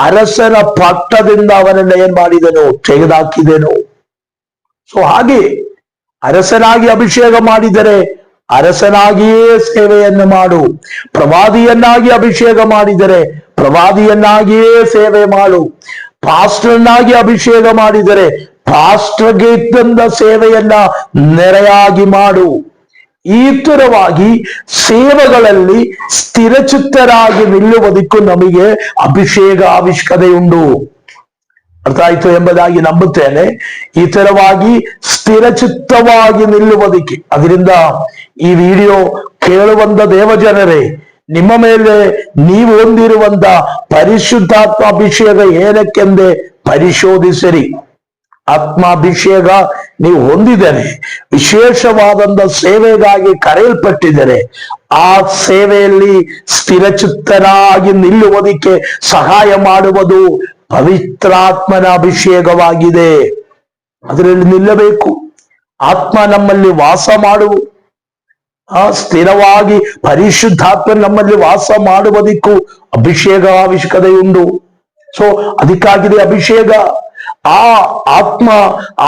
ಅರಸನ ಪಟ್ಟದಿಂದ ಅವನನ್ನು ಏನ್ ಮಾಡಿದನು? ತೆಗೆದುಹಾಕಿದನು. ಸೊ ಹಾಗೆ ಅರಸನಾಗಿ ಅಭಿಷೇಕ ಮಾಡಿದರೆ ಅರಸನಾಗಿಯೇ ಸೇವೆಯನ್ನು ಮಾಡು. ಪ್ರವಾದಿಯನ್ನಾಗಿ ಅಭಿಷೇಕ ಮಾಡಿದರೆ ಪ್ರವಾದಿಯನ್ನಾಗಿಯೇ ಸೇವೆ ಮಾಡು. ಪಾಸ್ಟರ್ನಾಗಿ ಅಭಿಷೇಕ ಮಾಡಿದರೆ ಪಾಸ್ಟರ್ಗೆ ಇದ್ದಂತ ಸೇವೆಯನ್ನ ನೆರೆಯಾಗಿ ಮಾಡು. ಈ ತರವಾಗಿ ಸೇವೆಗಳಲ್ಲಿ ಸ್ಥಿರಚಿತ್ತರಾಗಿ ನಿಲ್ಲುವುದಕ್ಕೂ ನಮಗೆ ಅಭಿಷೇಕ ಅವಶ್ಯಕತೆಯುಂಟು. ಅರ್ಥ ಆಯ್ತು ಎಂಬುದಾಗಿ ನಂಬುತ್ತೇನೆ. ಈ ತರವಾಗಿ ಸ್ಥಿರಚಿತ್ತವಾಗಿ ನಿಲ್ಲುವುದಕ್ಕೆ, ಅದರಿಂದ ಈ ವಿಡಿಯೋ ಕೇಳುವಂತ ದೇವಜನರೇ, ನಿಮ್ಮ ಮೇಲೆ ನೀವು ಹೊಂದಿರುವಂತ ಪರಿಶುದ್ಧಾತ್ಮ ಅಭಿಷೇಕ ಏನಕ್ಕೆಂದೇ ಪರಿಶೋಧಿಸಿರಿ. ಆತ್ಮಾಭಿಷೇಕ ನೀವು ಹೊಂದಿದರೆ, ವಿಶೇಷವಾದಂತ ಸೇವೆಗಾಗಿ ಕರೆಯಲ್ಪಟ್ಟಿದರೆ, ಆ ಸೇವೆಯಲ್ಲಿ ಸ್ಥಿರಚಿತ್ತನಾಗಿ ನಿಲ್ಲುವುದಕ್ಕೆ ಸಹಾಯ ಮಾಡುವುದು ಪವಿತ್ರಾತ್ಮನ ಅಭಿಷೇಕವಾಗಿದೆ. ಅದರಲ್ಲಿ ನಿಲ್ಲಬೇಕು. ಆತ್ಮ ನಮ್ಮಲ್ಲಿ ವಾಸ ಮಾಡುವ, ಸ್ಥಿರವಾಗಿ ಪರಿಶುದ್ಧಾತ್ಮ ನಮ್ಮಲ್ಲಿ ವಾಸ ಮಾಡುವುದಕ್ಕೂ ಅಭಿಷೇಕ ಅವಶ್ಯಕತೆಯುಂಟು. ಸೊ ಅದಕ್ಕಾಗಿದೆ ಅಭಿಷೇಕ. ಆ ಆತ್ಮ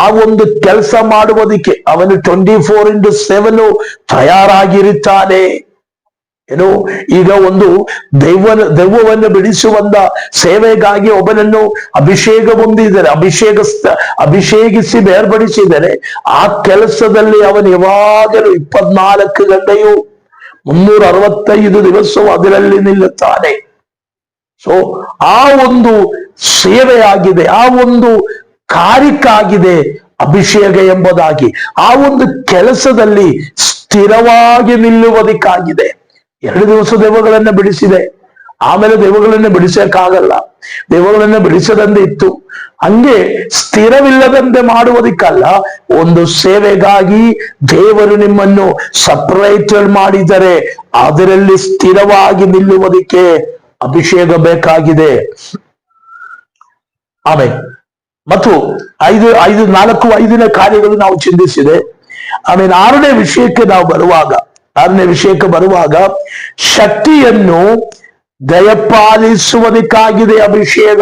ಆ ಒಂದು ಕೆಲಸ ಮಾಡುವುದಕ್ಕೆ ಅವನು 24/7 ತಯಾರಾಗಿರುತ್ತಾನೆ. ಏನು? ಈಗ ಒಂದು ದೆವ್ವವನ್ನು ಬಿಡಿಸುವಂತ ಸೇವೆಗಾಗಿ ಒಬ್ಬನನ್ನು ಅಭಿಷೇಕ ಹೊಂದಿದರೆ, ಅಭಿಷೇಕಿಸಿ ಬೇರ್ಪಡಿಸಿದರೆ, ಆ ಕೆಲಸದಲ್ಲಿ ಅವನು ಯಾವಾಗಲೂ 24 ಗಂಟೆಯು 365 ದಿವಸವೂ ಅದರಲ್ಲಿ ನಿಲ್ಲುತ್ತಾನೆ. ಸೊ ಆ ಒಂದು ಸೇವೆಯಾಗಿದೆ, ಆ ಒಂದು ಕಾರ್ಯಕ್ಕಾಗಿದೆ ಅಭಿಷೇಕ ಎಂಬುದಾಗಿ. ಆ ಒಂದು ಕೆಲಸದಲ್ಲಿ ಸ್ಥಿರವಾಗಿ ನಿಲ್ಲುವುದಕ್ಕಾಗಿದೆ. 2 ದಿವಸ ದೆವ್ವಗಳನ್ನ ಬಿಡಿಸಿದೆ, ಆಮೇಲೆ ದೆವ್ವಗಳನ್ನ ಬಿಡಿಸಕ್ಕಾಗಲ್ಲ, ದೆವ್ವಗಳನ್ನ ಬಿಡಿಸದಂತೆ ಇತ್ತು. ಹಂಗೆ ಸ್ಥಿರವಿಲ್ಲದಂತೆ ಮಾಡುವುದಕ್ಕಲ್ಲ, ಒಂದು ಸೇವೆಗಾಗಿ ದೇವರು ನಿಮ್ಮನ್ನು ಸಪರೇಟ್ ಮಾಡಿದರೆ ಅದರಲ್ಲಿ ಸ್ಥಿರವಾಗಿ ನಿಲ್ಲುವುದಕ್ಕೆ ಅಭಿಷೇಕ ಬೇಕಾಗಿದೆ. ಆಮೇಲೆ ಮತ್ತು 4-5ನೇ ಕಾರ್ಯಗಳು ನಾವು ಚಿಂತಿಸಿದೆ. ಆಮೇಲೆ 6ನೇ ವಿಷಯಕ್ಕೆ ನಾವು ಬರುವಾಗ, 6ನೇ ವಿಷಯಕ್ಕೆ ಬರುವಾಗ ಶಕ್ತಿಯನ್ನು ದಯಪಾಲಿಸುವುದಕ್ಕಾಗಿದೆ ಅಭಿಷೇಕ.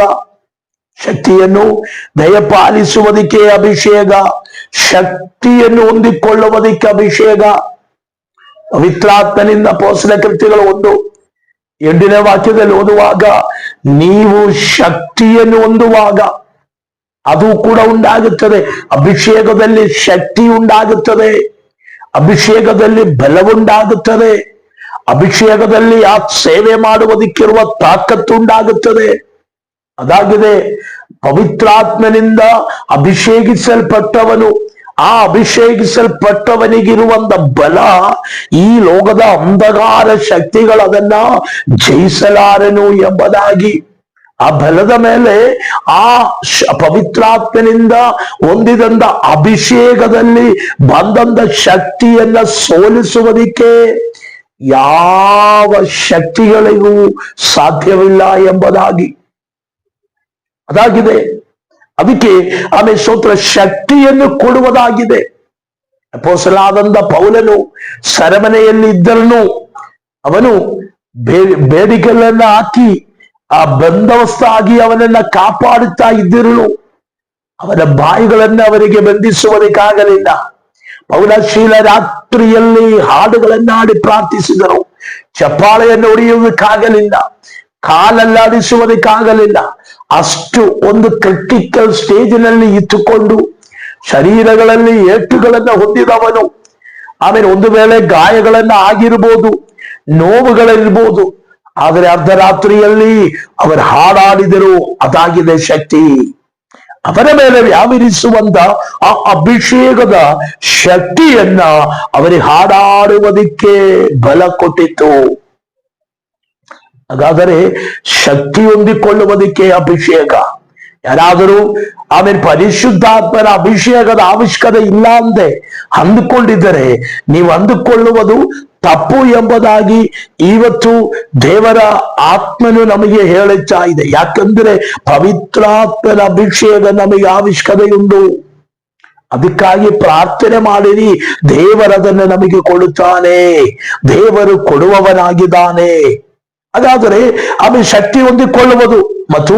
ಶಕ್ತಿಯನ್ನು ದಯಪಾಲಿಸುವುದಕ್ಕೆ ಅಭಿಷೇಕ, ಶಕ್ತಿಯನ್ನು ಹೊಂದಿಕೊಳ್ಳುವುದಕ್ಕೆ ಅಭಿಷೇಕ. ಪವಿತ್ರಾತ್ಮನಿಂದ ಅಪೊಸ್ತಲ ಕೃತ್ಯಗಳು 1:8ನೇ ವಾಕ್ಯದಲ್ಲಿ ಓದುವಾಗ, ನೀವು ಶಕ್ತಿಯನ್ನು ಹೊಂದುವಾಗ ಅದು ಕೂಡ ಉಂಟಾಗುತ್ತದೆ. ಅಭಿಷೇಕದಲ್ಲಿ ಶಕ್ತಿ ಉಂಟಾಗುತ್ತದೆ, ಅಭಿಷೇಕದಲ್ಲಿ ಬಲವುಂಟಾಗುತ್ತದೆ, ಅಭಿಷೇಕದಲ್ಲಿ ಆ ಸೇವೆ ಮಾಡುವುದಕ್ಕಿರುವ ತಾಕತ್ತುಂಟಾಗುತ್ತದೆ. ಅದಾಗಿದೆ, ಪವಿತ್ರಾತ್ಮನಿಂದ ಅಭಿಷೇಕಿಸಲ್ಪಟ್ಟವನು, ಆ ಅಭಿಷೇಕಿಸಲ್ಪಟ್ಟವನಿಗಿರುವಂತ ಬಲ ಈ ಲೋಕದ ಅಂಧಕಾರ ಶಕ್ತಿಗಳು ಅದನ್ನ ಜಯಿಸಲಾರನು ಎಂಬುದಾಗಿ, ಆ ಬಲದ ಮೇಲೆ ಆ ಪವಿತ್ರಾತ್ಮನಿಂದ ಹೊಂದಿದಂತ ಅಭಿಷೇಕದಲ್ಲಿ ಬಂದಂತ ಶಕ್ತಿಯನ್ನ ಸೋಲಿಸುವುದಕ್ಕೆ ಯಾವ ಶಕ್ತಿಗಳಿಗೂ ಸಾಧ್ಯವಿಲ್ಲ ಎಂಬುದಾಗಿ. ಅದಾಗಿದೆ. ಅದಕ್ಕೆ ಆಮೇಲೆ ಸ್ತೋತ್ರ ಶಕ್ತಿಯನ್ನು ಕೊಡುವುದಾಗಿದೆ. ಅಪೊಸ್ತಲನಾದಂತ ಪೌಲನು ಸೆರೆಮನೆಯಲ್ಲಿ ಇದ್ದರನು ಅವನು ಬೇಡಿಕೆಗಳನ್ನ ಹಾಕಿ ಆ ಬಂದೋಬಸ್ತ ಆಗಿ ಅವನನ್ನ ಕಾಪಾಡುತ್ತಾ ಇದ್ದಿರನು ಅವನ ಬಾಯಿಗಳನ್ನ ಅವರಿಗೆ ಬಂಧಿಸುವುದಕ್ಕಾಗಲಿಲ್ಲ. ಪೌಲಶೀಲ ರಾತ್ರಿಯಲ್ಲಿ ಹಾಡುಗಳನ್ನ ಹಾಡಿ ಪ್ರಾರ್ಥಿಸಿದರು. ಚಪ್ಪಾಳೆಯನ್ನು ಹೊಡೆಯುವುದಕ್ಕಾಗಲಿಲ್ಲ, ಕಾಲಲ್ಲಾಡಿಸುವುದಕ್ಕಾಗಲಿಲ್ಲ. ಅಷ್ಟು ಒಂದು ಕ್ರಿಟಿಕಲ್ ಸ್ಟೇಜಿನಲ್ಲಿ ಇಟ್ಟುಕೊಂಡು ಶರೀರಗಳಲ್ಲಿ ಏಟುಗಳನ್ನ ಹೊಂದಿದವನು. ಆಮೇಲೆ ಒಂದು ವೇಳೆ ಗಾಯಗಳನ್ನ ಆಗಿರ್ಬೋದು, ನೋವುಗಳಿರ್ಬೋದು, ಆದರೆ ಅರ್ಧರಾತ್ರಿಯಲ್ಲಿ ಅವರು ಹಾಡಾಡಿದರು. ಅದಾಗಿದೆ ಶಕ್ತಿ. ಅವರ ಮೇಲೆ ವ್ಯಾಪರಿಸುವಂತ ಆ ಅಭಿಷೇಕದ ಶಕ್ತಿಯನ್ನ ಅವರಿಗೆ ಹಾಡಾಡುವುದಕ್ಕೆ ಬಲ ಕೊಟ್ಟಿತ್ತು. ಹಾಗಾದರೆ ಶಕ್ತಿ ಹೊಂದಿಕೊಳ್ಳುವುದಕ್ಕೆ ಅಭಿಷೇಕ. ಯಾರಾದರೂ ಆಮೇಲೆ ಪರಿಶುದ್ಧಾತ್ಮನ ಅಭಿಷೇಕದ ಅವಶ್ಯಕತೆ ಇಲ್ಲ ಅಂದೆ ಅಂದುಕೊಂಡಿದ್ದರೆ ನೀವು ಅಂದುಕೊಳ್ಳುವುದು ತಪ್ಪು ಎಂಬುದಾಗಿ ಇವತ್ತು ದೇವರ ಆತ್ಮನು ನಮಗೆ ಹೇಳುತ್ತಾ ಇದೆ. ಯಾಕಂದ್ರೆ ಪವಿತ್ರಾತ್ಮನ ಅಭಿಷೇಕ ನಮಗೆ ಅವಶ್ಯಕತೆ ಉಂಟು. ಅದಕ್ಕಾಗಿ ಪ್ರಾರ್ಥನೆ ಮಾಡಿರಿ, ದೇವರದನ್ನು ನಮಗೆ ಕೊಡುತ್ತಾನೆ, ದೇವರು ಕೊಡುವವನಾಗಿದ್ದಾನೆ. ಹಾಗಾದರೆ ಆಮೇಲೆ ಶಕ್ತಿ ಹೊಂದಿಕೊಳ್ಳುವುದು ಮತ್ತು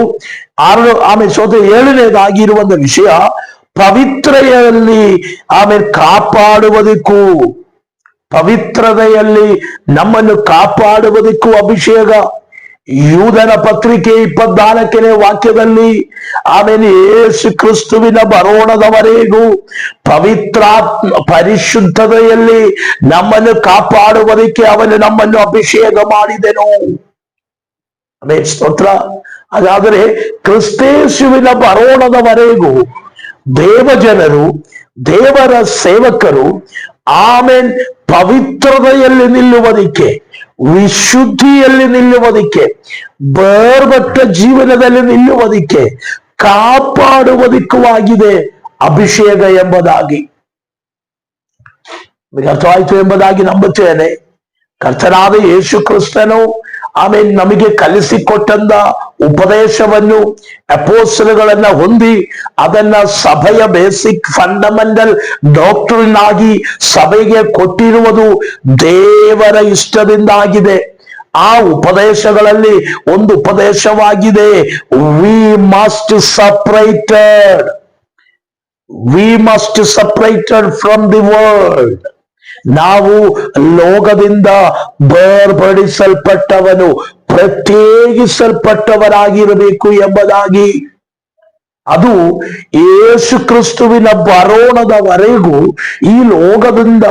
ಆಮೇಲೆ ಸೋತ 7ನೇದಾಗಿರುವಂತ ವಿಷಯ ಪವಿತ್ರತೆಯಲ್ಲಿ ಆಮೇಲೆ ಕಾಪಾಡುವುದಕ್ಕೂ, ಪವಿತ್ರತೆಯಲ್ಲಿ ನಮ್ಮನ್ನು ಕಾಪಾಡುವುದಕ್ಕೂ ಅಭಿಷೇಕ. ಯೂದನ ಪತ್ರಿಕೆ 24ನೇ ವಾಕ್ಯದಲ್ಲಿ ಆಮೇಲೆ ಯೇಸು ಕ್ರಿಸ್ತುವಿನ ಬರೋಣದವರೆಗೂ ಪರಿಶುದ್ಧತೆಯಲ್ಲಿ ನಮ್ಮನ್ನು ಕಾಪಾಡುವುದಕ್ಕೆ ಅವನು ನಮ್ಮನ್ನು ಅಭಿಷೇಕ ಮಾಡಿದೆನು. ಅದೇ ಸ್ತೋತ್ರ. ಹಾಗಾದರೆ ಕ್ರಿಸ್ತೇಸುವಿನ ಬರೋಣದವರೆಗೂ ದೇವಜನರು, ದೇವರ ಸೇವಕರು ಆಮೇಲೆ ಪವಿತ್ರತೆಯಲ್ಲಿ ನಿಲ್ಲುವುದಕ್ಕೆ, ವಿಶುದ್ಧಿಯಲ್ಲಿ ನಿಲ್ಲುವುದಕ್ಕೆ, ಬೇರ್ಪಟ್ಟ ಜೀವನದಲ್ಲಿ ನಿಲ್ಲುವುದಕ್ಕೆ, ಕಾಪಾಡುವುದಕ್ಕೂ ಆಗಿದೆ ಅಭಿಷೇಕ ಎಂಬುದಾಗಿ. ಅರ್ಥವಾಯಿತು ಎಂಬುದಾಗಿ ನಂಬುತ್ತೇನೆ. ಕರ್ತನಾದ ಯೇಸು ಕ್ರಿಸ್ತನು ಆಮೇಲೆ ನಮಗೆ ಕಲಿಸಿಕೊಟ್ಟಂತ ಉಪದೇಶವನ್ನು ಅಪೊಸ್ತಲಗಳನ್ನ ಹೊಂದಿ ಅದನ್ನ ಸಭೆಯ ಬೇಸಿಕ್ ಫಂಡಮೆಂಟಲ್ ಡಾಕ್ಟ್ರಿನ್ ಆಗಿ ಸಭೆಗೆ ಕೊಟ್ಟಿರುವುದು ದೇವರ ಇಷ್ಟದಿಂದ ಆಗಿದೆ. ಆ ಉಪದೇಶಗಳಲ್ಲಿ ಒಂದು ಉಪದೇಶವಾಗಿದೆ, we must separated from the world. ನಾವು ಲೋಕದಿಂದ ಬೇರ್ಪಡಿಸಲ್ಪಟ್ಟವನು, ಪ್ರತ್ಯೇಕಿಸಲ್ಪಟ್ಟವರಾಗಿರಬೇಕು ಎಂಬುದಾಗಿ. ಅದು ಯೇಸು ಕ್ರಿಸ್ತುವಿನ ಬರೋಣದವರೆಗೂ ಈ ಲೋಕದಿಂದ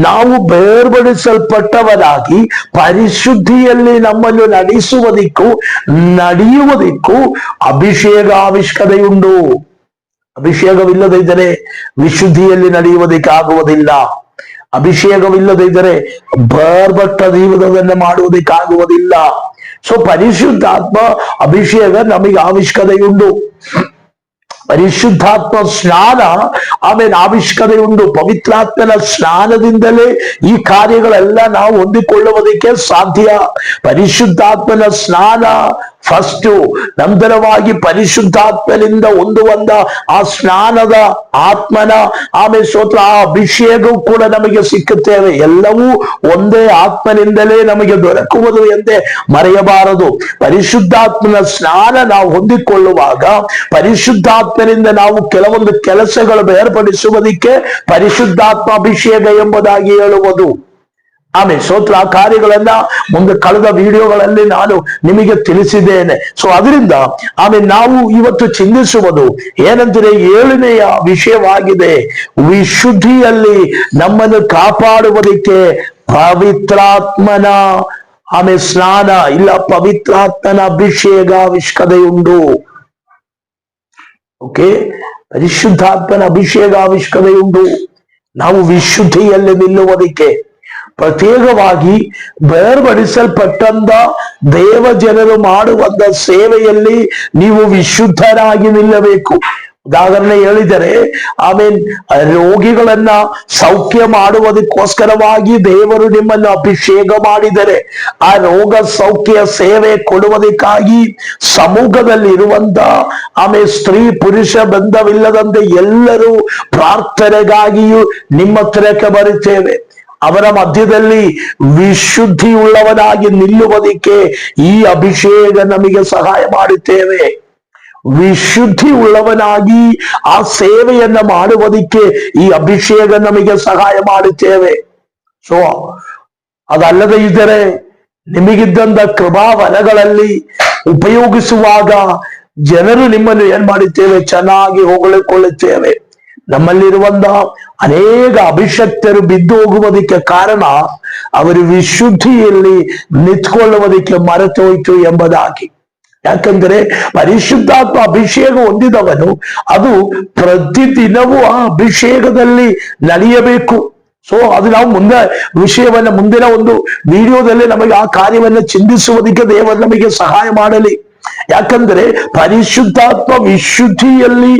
ನಾವು ಬೇರ್ಪಡಿಸಲ್ಪಟ್ಟವರಾಗಿ ಪರಿಶುದ್ಧಿಯಲ್ಲಿ ನಮ್ಮನ್ನು ನಡೆಯುವುದಕ್ಕೂ ಅಭಿಷೇಕ ಅವಶ್ಯಕತೆಯುಂಟು. ಅಭಿಷೇಕವಿಲ್ಲದಿದ್ದರೆ ವಿಶುದ್ಧಿಯಲ್ಲಿ ನಡೆಯುವುದಕ್ಕಾಗುವುದಿಲ್ಲ. ಅಭಿಷೇಕವಿಲ್ಲದಿದ್ದರೆ ಬೇರ್ಪಟ್ಟ ಜೀವನವನ್ನು ಮಾಡುವುದಕ್ಕಾಗುವುದಿಲ್ಲ. ಸೊ ಪರಿಶುದ್ಧಾತ್ಮ ಅಭಿಷೇಕ ನಮಗೆ ಅವಶ್ಯಕತೆಯುಂಟು. ಪರಿಶುದ್ಧಾತ್ಮ ಸ್ನಾನ ಆಮೇಲೆ ಅವಶ್ಯಕತೆಯುಂಟು. ಪವಿತ್ರಾತ್ಮನ ಸ್ನಾನದಿಂದಲೇ ಈ ಕಾರ್ಯಗಳೆಲ್ಲ ನಾವು ಹೊಂದಿಕೊಳ್ಳುವುದಕ್ಕೆ ಸಾಧ್ಯ. ಪರಿಶುದ್ಧಾತ್ಮನ ಸ್ನಾನ ಫಸ್ಟ್, ನಂತರವಾಗಿ ಪರಿಶುದ್ಧಾತ್ಮನಿಂದ ಹೊಂದುವಂತ ಆ ಸ್ನಾನದ ಆತ್ಮನ ಆಮೇಲೆ ಸ್ತೋತ್ರ ಆ ಅಭಿಷೇಕವು ಕೂಡ ನಮಗೆ ಸಿಕ್ಕುತ್ತೇವೆ. ಎಲ್ಲವೂ ಒಂದೇ ಆತ್ಮನಿಂದಲೇ ನಮಗೆ ದೊರಕುವುದು ಎಂದೇ ಮರೆಯಬಾರದು. ಪರಿಶುದ್ಧಾತ್ಮನ ಸ್ನಾನ ನಾವು ಹೊಂದಿಕೊಳ್ಳುವಾಗ ಪರಿಶುದ್ಧಾತ್ಮನಿಂದ ನಾವು ಕೆಲವೊಂದು ಕೆಲಸಗಳು ಬೇರ್ಪಡಿಸುವುದಕ್ಕೆ ಪರಿಶುದ್ಧಾತ್ಮ ಅಭಿಷೇಕ ಎಂಬುದಾಗಿ ಹೇಳುವುದು. ಆಮೇಲೆ ಸ್ತೋತ್ರ ಆ ಕಾರ್ಯಗಳನ್ನ ಮುಂದೆ ಕಳೆದ ವಿಡಿಯೋಗಳಲ್ಲಿ ನಾನು ನಿಮಗೆ ತಿಳಿಸಿದ್ದೇನೆ. ಸೊ ಅದರಿಂದ ಆಮೇಲೆ ನಾವು ಇವತ್ತು ಚಿಂತಿಸುವುದು ಏನಂದ್ರೆ 7ನೆಯ ವಿಷಯವಾಗಿದೆ, ವಿಶುದ್ಧಿಯಲ್ಲಿ ನಮ್ಮನ್ನು ಕಾಪಾಡುವುದಕ್ಕೆ ಪವಿತ್ರಾತ್ಮನ ಸ್ನಾನ ಇಲ್ಲ, ಪವಿತ್ರಾತ್ಮನ ಅಭಿಷೇಕಾವಿಷ್ಕತೆಯುಂಟು. ಓಕೆ, ಪರಿಶುದ್ಧಾತ್ಮನ ಅಭಿಷೇಕಾವಿಷ್ಕತೆಯುಂಟು. ನಾವು ವಿಶುದ್ಧಿಯಲ್ಲಿ ನಿಲ್ಲುವುದಕ್ಕೆ ಪ್ರತ್ಯೇಕವಾಗಿ ಬೇರ್ಪಡಿಸಲ್ಪಟ್ಟಂತ ದೇವ ಜನರು ಮಾಡುವಂತ ಸೇವೆಯಲ್ಲಿ ನೀವು ವಿಶುದ್ಧರಾಗಿ ನಿಲ್ಲಬೇಕು. ಉದಾಹರಣೆ ಹೇಳಿದರೆ, ರೋಗಿಗಳನ್ನ ಸೌಖ್ಯ ಮಾಡುವುದಕ್ಕೋಸ್ಕರವಾಗಿ ದೇವರು ನಿಮ್ಮನ್ನು ಅಭಿಷೇಕ ಮಾಡಿದರೆ, ಆ ರೋಗ ಸೌಖ್ಯ ಸೇವೆ ಕೊಡುವುದಕ್ಕಾಗಿ ಸಮೂಹದಲ್ಲಿ ಇರುವಂತ ಸ್ತ್ರೀ ಪುರುಷ ಬಂಧವಿಲ್ಲದಂತೆ ಎಲ್ಲರೂ ಪ್ರಾರ್ಥನೆಗಾಗಿಯೂ ನಿಮ್ಮ ಹತ್ರಕ್ಕೆ ಬರುತ್ತೇವೆ. ಅವರ ಮಧ್ಯದಲ್ಲಿ ವಿಶುದ್ಧಿಯುಳ್ಳವನಾಗಿ ನಿಲ್ಲುವುದಕ್ಕೆ ಈ ಅಭಿಷೇಕ ನಮಗೆ ಸಹಾಯ ಮಾಡುತ್ತೇವೆ. ವಿಶುದ್ಧಿ ಉಳ್ಳವನಾಗಿ ಆ ಸೇವೆಯನ್ನ ಮಾಡುವುದಕ್ಕೆ ಈ ಅಭಿಷೇಕ ನಮಗೆ ಸಹಾಯ ಮಾಡುತ್ತೇವೆ. ಸೊ ಅದಲ್ಲದೆ ಇದ್ದರೆ ನಿಮಗಿದ್ದಂತ ಕೃಪಾವರಗಳಲ್ಲಿ ಉಪಯೋಗಿಸುವಾಗ ಜನರು ನಿಮ್ಮನ್ನು ಏನ್ ಮಾಡುತ್ತೇವೆ, ಚೆನ್ನಾಗಿ ಹೊಗಳಿಕೊಳ್ಳುತ್ತೇವೆ. ನಮ್ಮಲ್ಲಿರುವಂತ ಅನೇಕ ಅಭಿಷಕ್ತರು ಬಿದ್ದು ಹೋಗುವುದಕ್ಕೆ ಕಾರಣ ಅವರು ವಿಶುದ್ಧಿಯಲ್ಲಿ ನಿಂತ್ಕೊಳ್ಳುವುದಕ್ಕೆ ಮರೆತು ಹೋಯ್ತು ಎಂಬುದಾಗಿ. ಯಾಕಂದ್ರೆ ಪರಿಶುದ್ಧಾತ್ಮ ಅಭಿಷೇಕ ಹೊಂದಿದವನು ಅದು ಪ್ರತಿದಿನವೂ ಆ ಅಭಿಷೇಕದಲ್ಲಿ ನಡೆಯಬೇಕು. ಸೊ ಅದು ನಾವು ಮುಂದಿನ ಒಂದು ವಿಡಿಯೋದಲ್ಲಿ ನಮಗೆ ಆ ಕಾರ್ಯವನ್ನು ಚಿಂತಿಸುವುದಕ್ಕೆ ದೇವರು ನಮಗೆ ಸಹಾಯ ಮಾಡಲಿ. ಯಾಕಂದ್ರೆ ಪರಿಶುದ್ಧಾತ್ಮ ವಿಶುದ್ಧಿಯಲ್ಲಿ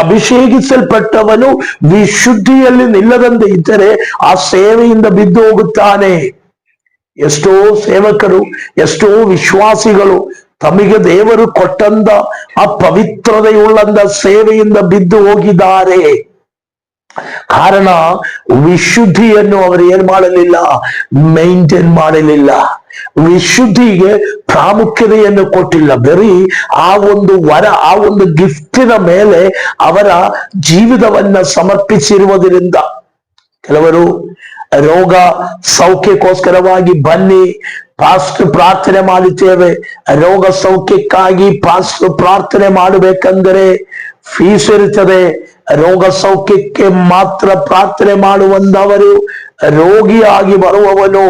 ಅಭಿಷೇಕಿಸಲ್ಪಟ್ಟವನು ವಿಶುದ್ಧಿಯಲ್ಲಿ ನಿಲ್ಲದಂತೆ ಇದ್ದರೆ ಆ ಸೇವೆಯಿಂದ ಬಿದ್ದು ಹೋಗುತ್ತಾನೆ. ಎಷ್ಟೋ ಸೇವಕರು, ಎಷ್ಟೋ ವಿಶ್ವಾಸಿಗಳು ತಮಗೆ ದೇವರು ಕೊಟ್ಟಂತ ಆ ಪವಿತ್ರತೆಯುಳ್ಳಂತ ಸೇವೆಯಿಂದ ಬಿದ್ದು ಹೋಗಿದ್ದಾರೆ. ಕಾರಣ ವಿಶುದ್ಧಿಯನ್ನು ಅವರು ಏನ್ ಮಾಡಲಿಲ್ಲ, ಮೇಂಟೈನ್ ಮಾಡಲಿಲ್ಲ. ವಿಶುದ್ಧಿಗೆ ಪ್ರಾಮುಖ್ಯತೆಯನ್ನು ಕೊಟ್ಟಿಲ್ಲ. ಬರೀ ಆ ಒಂದು ವರ, ಆ ಒಂದು ಗಿಫ್ಟಿನ ಮೇಲೆ ಅವರ ಜೀವಿತವನ್ನ ಸಮರ್ಪಿಸಿರುವುದರಿಂದ ಕೆಲವರು ರೋಗ ಸೌಖ್ಯಕ್ಕೋಸ್ಕರವಾಗಿ ಬನ್ನಿ ಪಾಸ್ಟ್ ಪ್ರಾರ್ಥನೆ ಮಾಡುತ್ತೇವೆ. ರೋಗ ಸೌಖ್ಯಕ್ಕಾಗಿ ಪಾಸ್ಟ್ ಪ್ರಾರ್ಥನೆ ಮಾಡಬೇಕಂದರೆ ಫೀಸ್ ಇರುತ್ತದೆ. ರೋಗ ಸೌಖ್ಯಕ್ಕೆ ಮಾತ್ರ ಪ್ರಾರ್ಥನೆ ಮಾಡುವಂತವರು ರೋಗಿಯಾಗಿ ಬರುವವನು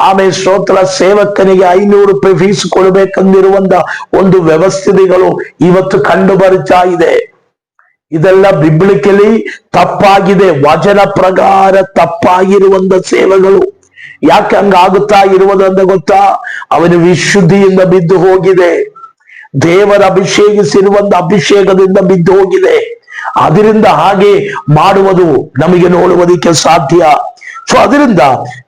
ಆಮೇಲೆ ಸ್ತೋತ್ರ ಸೇವಕನಿಗೆ 500 ರೂಪಾಯಿ ಫೀಸ್ ಕೊಡಬೇಕಂದಿರುವಂತ ಒಂದು ವ್ಯವಸ್ಥೆಗಳು ಇವತ್ತು ಕಂಡು ಬರುತ್ತಾ ಇದೆ. ಇದೆಲ್ಲ ಬಿಬ್ಲಿಕಲಿ ತಪ್ಪಾಗಿದೆ, ವಚನ ಪ್ರಕಾರ ತಪ್ಪಾಗಿರುವಂತ ಸೇವೆಗಳು. ಯಾಕೆ ಹಂಗಾಗುತ್ತಾ ಇರುವುದು ಅಂತ ಗೊತ್ತಾ? ಅವನು ವಿಶುದ್ಧಿಯಿಂದ ಬಿದ್ದು ಹೋಗಿದೆ, ದೇವರ ಅಭಿಷೇಕಿಸಿರುವಂತ ಅಭಿಷೇಕದಿಂದ ಬಿದ್ದು ಹೋಗಿದೆ. ಅದರಿಂದ ಹಾಗೆ ಮಾಡುವುದು ನಮಗೆ ನೋಡುವುದಕ್ಕೆ ಸಾಧ್ಯ. ಸೊ ಅದರಿಂದ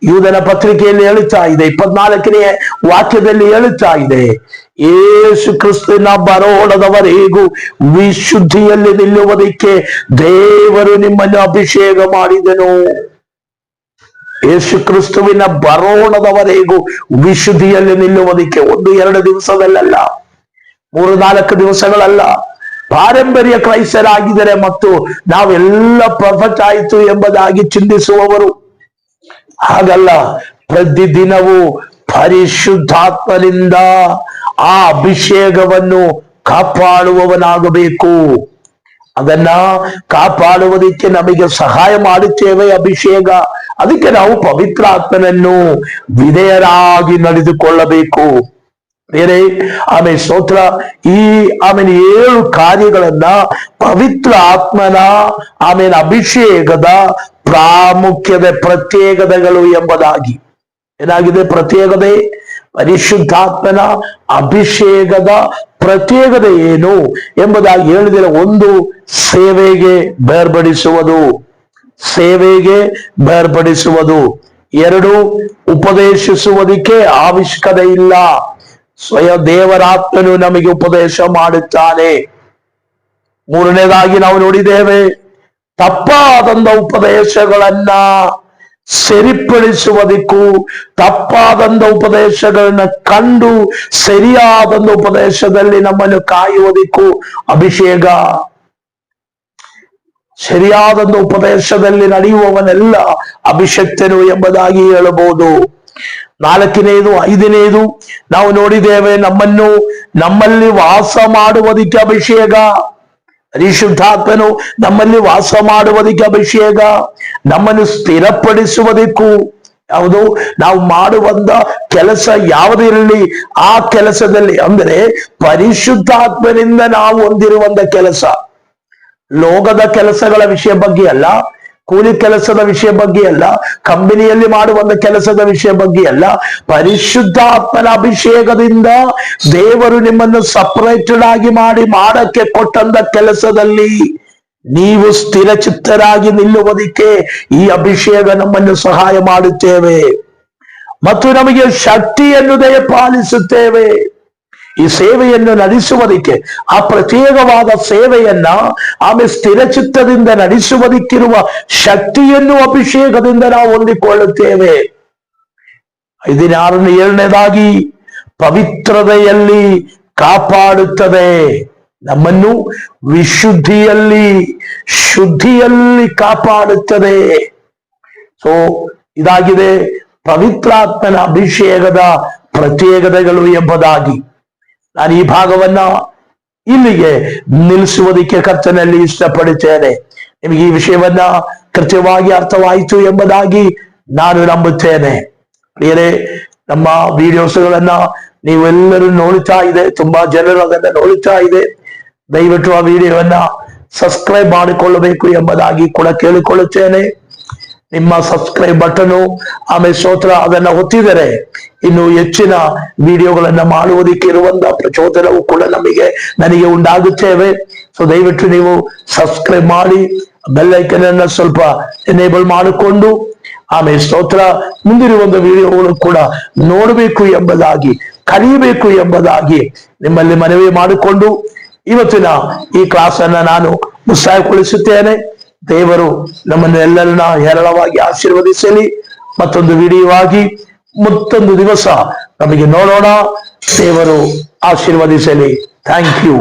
ಯೂದನ ಪತ್ರಿಕೆಯಲ್ಲಿ ಹೇಳುತ್ತಾ ಇದೆ, 24ನೇ ವಾಕ್ಯದಲ್ಲಿ ಹೇಳುತ್ತಾ ಇದೆ, ಯೇಸು ಕ್ರಿಸ್ತನ ಬರೋಣದವರೆಗೂ ವಿಶುದ್ಧಿಯಲ್ಲಿ ನಿಲ್ಲುವುದಕ್ಕೆ ದೇವರು ನಿಮ್ಮನ್ನು ಅಭಿಷೇಕ ಮಾಡಿದನು. ಯೇಸು ಕ್ರಿಸ್ತುವಿನ ಬರೋಣದವರೆಗೂ ವಿಶುದ್ಧಿಯಲ್ಲಿ ನಿಲ್ಲುವುದಕ್ಕೆ 1-2 ದಿವಸದಲ್ಲ, 3-4 ದಿವಸಗಳಲ್ಲ. ಪಾರಂಪರ್ಯ ಕ್ರೈಸ್ತರಾಗಿದ್ದರೆ ಮತ್ತು ನಾವೆಲ್ಲ ಪರ್ಫೆಕ್ಟ್ ಆಯಿತು ಎಂಬುದಾಗಿ ಚಿಂತಿಸುವವರು ಹಾಗಲ್ಲ. ಪ್ರತಿದಿನವೂ ಪರಿಶುದ್ಧಾತ್ಮನಿಂದ ಆ ಅಭಿಷೇಕವನ್ನು ಕಾಪಾಡುವವನಾಗಬೇಕು. ಅದನ್ನ ಕಾಪಾಡುವುದಕ್ಕೆ ನಮಗೆ ಸಹಾಯ ಮಾಡುತ್ತೇವೆ ಅಭಿಷೇಕ. ಅದಕ್ಕೆ ನಾವು ಪವಿತ್ರಾತ್ಮನನ್ನು ವಿಧೇಯರಾಗಿ ನಡೆದುಕೊಳ್ಳಬೇಕು. ಬೇರೆ ಆಮೇಲೆ ಸ್ತೋತ್ರ, ಈ 7 ಕಾರ್ಯಗಳನ್ನ ಪವಿತ್ರ ಆತ್ಮನ ಅಭಿಷೇಕದ ಪ್ರಾಮುಖ್ಯತೆ, ಪ್ರತ್ಯೇಕತೆಗಳು ಎಂಬುದಾಗಿ. ಏನಾಗಿದೆ ಪ್ರತ್ಯೇಕತೆ? ಪರಿಶುದ್ಧಾತ್ಮನ ಅಭಿಷೇಕದ ಪ್ರತ್ಯೇಕತೆ ಏನು ಎಂಬುದಾಗಿ ಹೇಳಿದರೆ, 1 ಸೇವೆಗೆ ಬೇರ್ಪಡಿಸುವುದು, 2 ಉಪದೇಶಿಸುವುದಕ್ಕೆ ಅವಶ್ಯಕತೆ ಇಲ್ಲ, ಸ್ವಯಂ ದೇವರಾತ್ಮನು ನಮಗೆ ಉಪದೇಶ ಮಾಡುತ್ತಾನೆ. 3ನೇದಾಗಿ ನಾವು ನೋಡಿದ್ದೇವೆ, ತಪ್ಪಾದಂತ ಉಪದೇಶಗಳನ್ನ ಸರಿಪಡಿಸುವುದಕ್ಕೂ, ತಪ್ಪಾದಂತ ಉಪದೇಶಗಳನ್ನ ಕಂಡು ಸರಿಯಾದಂತ ಉಪದೇಶದಲ್ಲಿ ನಮ್ಮನ್ನು ಕಾಯುವುದಕ್ಕೂ ಅಭಿಷೇಕ. ಸರಿಯಾದಂತ ಉಪದೇಶದಲ್ಲಿ ನಡೆಯುವವನೆಲ್ಲ ಅಭಿಷಕ್ತನು ಎಂಬುದಾಗಿ ಹೇಳಬಹುದು. 4ನೇದು 5ನೇದು ನಾವು ನೋಡಿದ್ದೇವೆ, ನಮ್ಮಲ್ಲಿ ವಾಸ ಮಾಡುವುದಕ್ಕೆ ಅಭಿಷೇಕ. ಪರಿಶುದ್ಧಾತ್ಮನು ನಮ್ಮಲ್ಲಿ ವಾಸ ಮಾಡುವುದಕ್ಕೆ ಅಭಿಷೇಕ, ನಮ್ಮನ್ನು ಸ್ಥಿರಪಡಿಸುವುದಕ್ಕೂ, ಯಾವುದು ನಾವು ಮಾಡುವಂತ ಕೆಲಸ ಯಾವುದಿರಲಿ ಆ ಕೆಲಸದಲ್ಲಿ, ಅಂದರೆ ಪರಿಶುದ್ಧಾತ್ಮನಿಂದ ನಾವು ಹೊಂದಿರುವಂತ ಕೆಲಸ, ಲೋಕದ ಕೆಲಸಗಳ ವಿಷಯ ಬಗ್ಗೆ ಅಲ್ಲ, ಕೂಲಿ ಕೆಲಸದ ವಿಷಯ ಬಗ್ಗೆ ಅಲ್ಲ, ಕಂಪನಿಯಲ್ಲಿ ಮಾಡುವಂತ ಕೆಲಸದ ವಿಷಯ ಬಗ್ಗೆ ಅಲ್ಲ. ಪರಿಶುದ್ಧಾತ್ಮನ ಅಭಿಷೇಕದಿಂದ ದೇವರು ನಿಮ್ಮನ್ನು ಸಪರೇಟೆಡ್ ಆಗಿ ಮಾಡಕ್ಕೆ ಕೊಟ್ಟಂತ ಕೆಲಸದಲ್ಲಿ ನೀವು ಸ್ಥಿರಚಿತ್ತರಾಗಿ ನಿಲ್ಲುವುದಕ್ಕೆ ಈ ಅಭಿಷೇಕ ನಮ್ಮನ್ನು ಸಹಾಯ ಮಾಡುತ್ತೇವೆ ಮತ್ತು ನಮಗೆ ಶಕ್ತಿಯನ್ನು ದಯಪಾಲಿಸುತ್ತೇವೆ. ಈ ಸೇವೆಯನ್ನು ನಡೆಸುವುದಕ್ಕೆ, ಆ ಪ್ರತ್ಯೇಕವಾದ ಸೇವೆಯನ್ನ ಆಮೇಲೆ ಸ್ಥಿರಚಿತ್ತದಿಂದ ನಡೆಸುವುದಕ್ಕಿರುವ ಶಕ್ತಿಯನ್ನು ಅಭಿಷೇಕದಿಂದ ನಾವು ಹೊಂದಿಕೊಳ್ಳುತ್ತೇವೆ. 7ನೇದಾಗಿ ಪವಿತ್ರತೆಯಲ್ಲಿ ಕಾಪಾಡುತ್ತದೆ, ನಮ್ಮನ್ನು ವಿಶುದ್ಧಿಯಲ್ಲಿ ಶುದ್ಧಿಯಲ್ಲಿ ಕಾಪಾಡುತ್ತದೆ. ಸೊ ಇದಾಗಿದೆ ಪವಿತ್ರಾತ್ಮನ ಅಭಿಷೇಕದ ಪ್ರತ್ಯೇಕತೆಗಳು ಎಂಬುದಾಗಿ. ನಾನು ಈ ಭಾಗವನ್ನ ಇಲ್ಲಿಗೆ ನಿಲ್ಲಿಸುವುದಕ್ಕೆ ಕರ್ತನಲ್ಲಿ ಇಷ್ಟಪಡುತ್ತೇನೆ. ನಿಮಗೆ ಈ ವಿಷಯವನ್ನ ಕೃತ್ಯವಾಗಿ ಅರ್ಥವಾಯಿತು ಎಂಬುದಾಗಿ ನಾನು ನಂಬುತ್ತೇನೆ. ಪ್ರಿಯರೇ, ನಮ್ಮ ವಿಡಿಯೋಸ್ಗಳನ್ನ ನೀವೆಲ್ಲರೂ ನೋಡ್ತಾ ಇದೆ, ತುಂಬಾ ಜನರು ಅದನ್ನ ನೋಡ್ತಾ ಇದೆ. ದಯವಿಟ್ಟು ಆ ವಿಡಿಯೋವನ್ನ ಸಬ್ಸ್ಕ್ರೈಬ್ ಮಾಡಿಕೊಳ್ಳಬೇಕು ಎಂಬುದಾಗಿ ಕೂಡ ಕೇಳಿಕೊಳ್ಳುತ್ತೇನೆ. ನಿಮ್ಮ ಸಬ್ಸ್ಕ್ರೈಬ್ ಬಟನು ಆಮೇಲೆ ಸ್ತೋತ್ರ ಅದನ್ನ ಒತ್ತಿದರೆ ಇನ್ನು ಹೆಚ್ಚಿನ ವಿಡಿಯೋಗಳನ್ನ ಮಾಡುವುದಕ್ಕೆ ಇರುವಂತಹ ಪ್ರಚೋದನವು ಕೂಡ ನನಗೆ ಉಂಟಾಗುತ್ತೇವೆ. ಸೊ ದಯವಿಟ್ಟು ನೀವು ಸಬ್ಸ್ಕ್ರೈಬ್ ಮಾಡಿ ಬೆಲ್ ಐಕನ್ ಅನ್ನ ಸ್ವಲ್ಪ ಎನೇಬಲ್ ಮಾಡಿಕೊಂಡು ಆಮೇಲೆ ಸ್ತೋತ್ರ ಮುಂದಿರುವಂತ ವಿಡಿಯೋಗಳು ಕೂಡ ನೋಡಬೇಕು ಎಂಬುದಾಗಿ, ಕಲಿಯಬೇಕು ಎಂಬುದಾಗಿ ನಿಮ್ಮಲ್ಲಿ ಮನವಿ ಮಾಡಿಕೊಂಡು ಇವತ್ತಿನ ಈ ಕ್ಲಾಸ್ ಅನ್ನ ನಾನು ಮುಕ್ತಾಯಗೊಳಿಸುತ್ತೇನೆ. ದೇವರು ನಮ್ಮನ್ನು ಎಲ್ಲರನ್ನ ಹೇರಳವಾಗಿ ಆಶೀರ್ವದಿಸಲಿ. ಮತ್ತೊಂದು ವಿಡಿಯೋ ಆಗಿ ಮತ್ತೊಂದು ದಿವಸ ನಮಗೆ ನೋಡೋಣ. ದೇವರು ಆಶೀರ್ವದಿಸಲಿ. Thank you.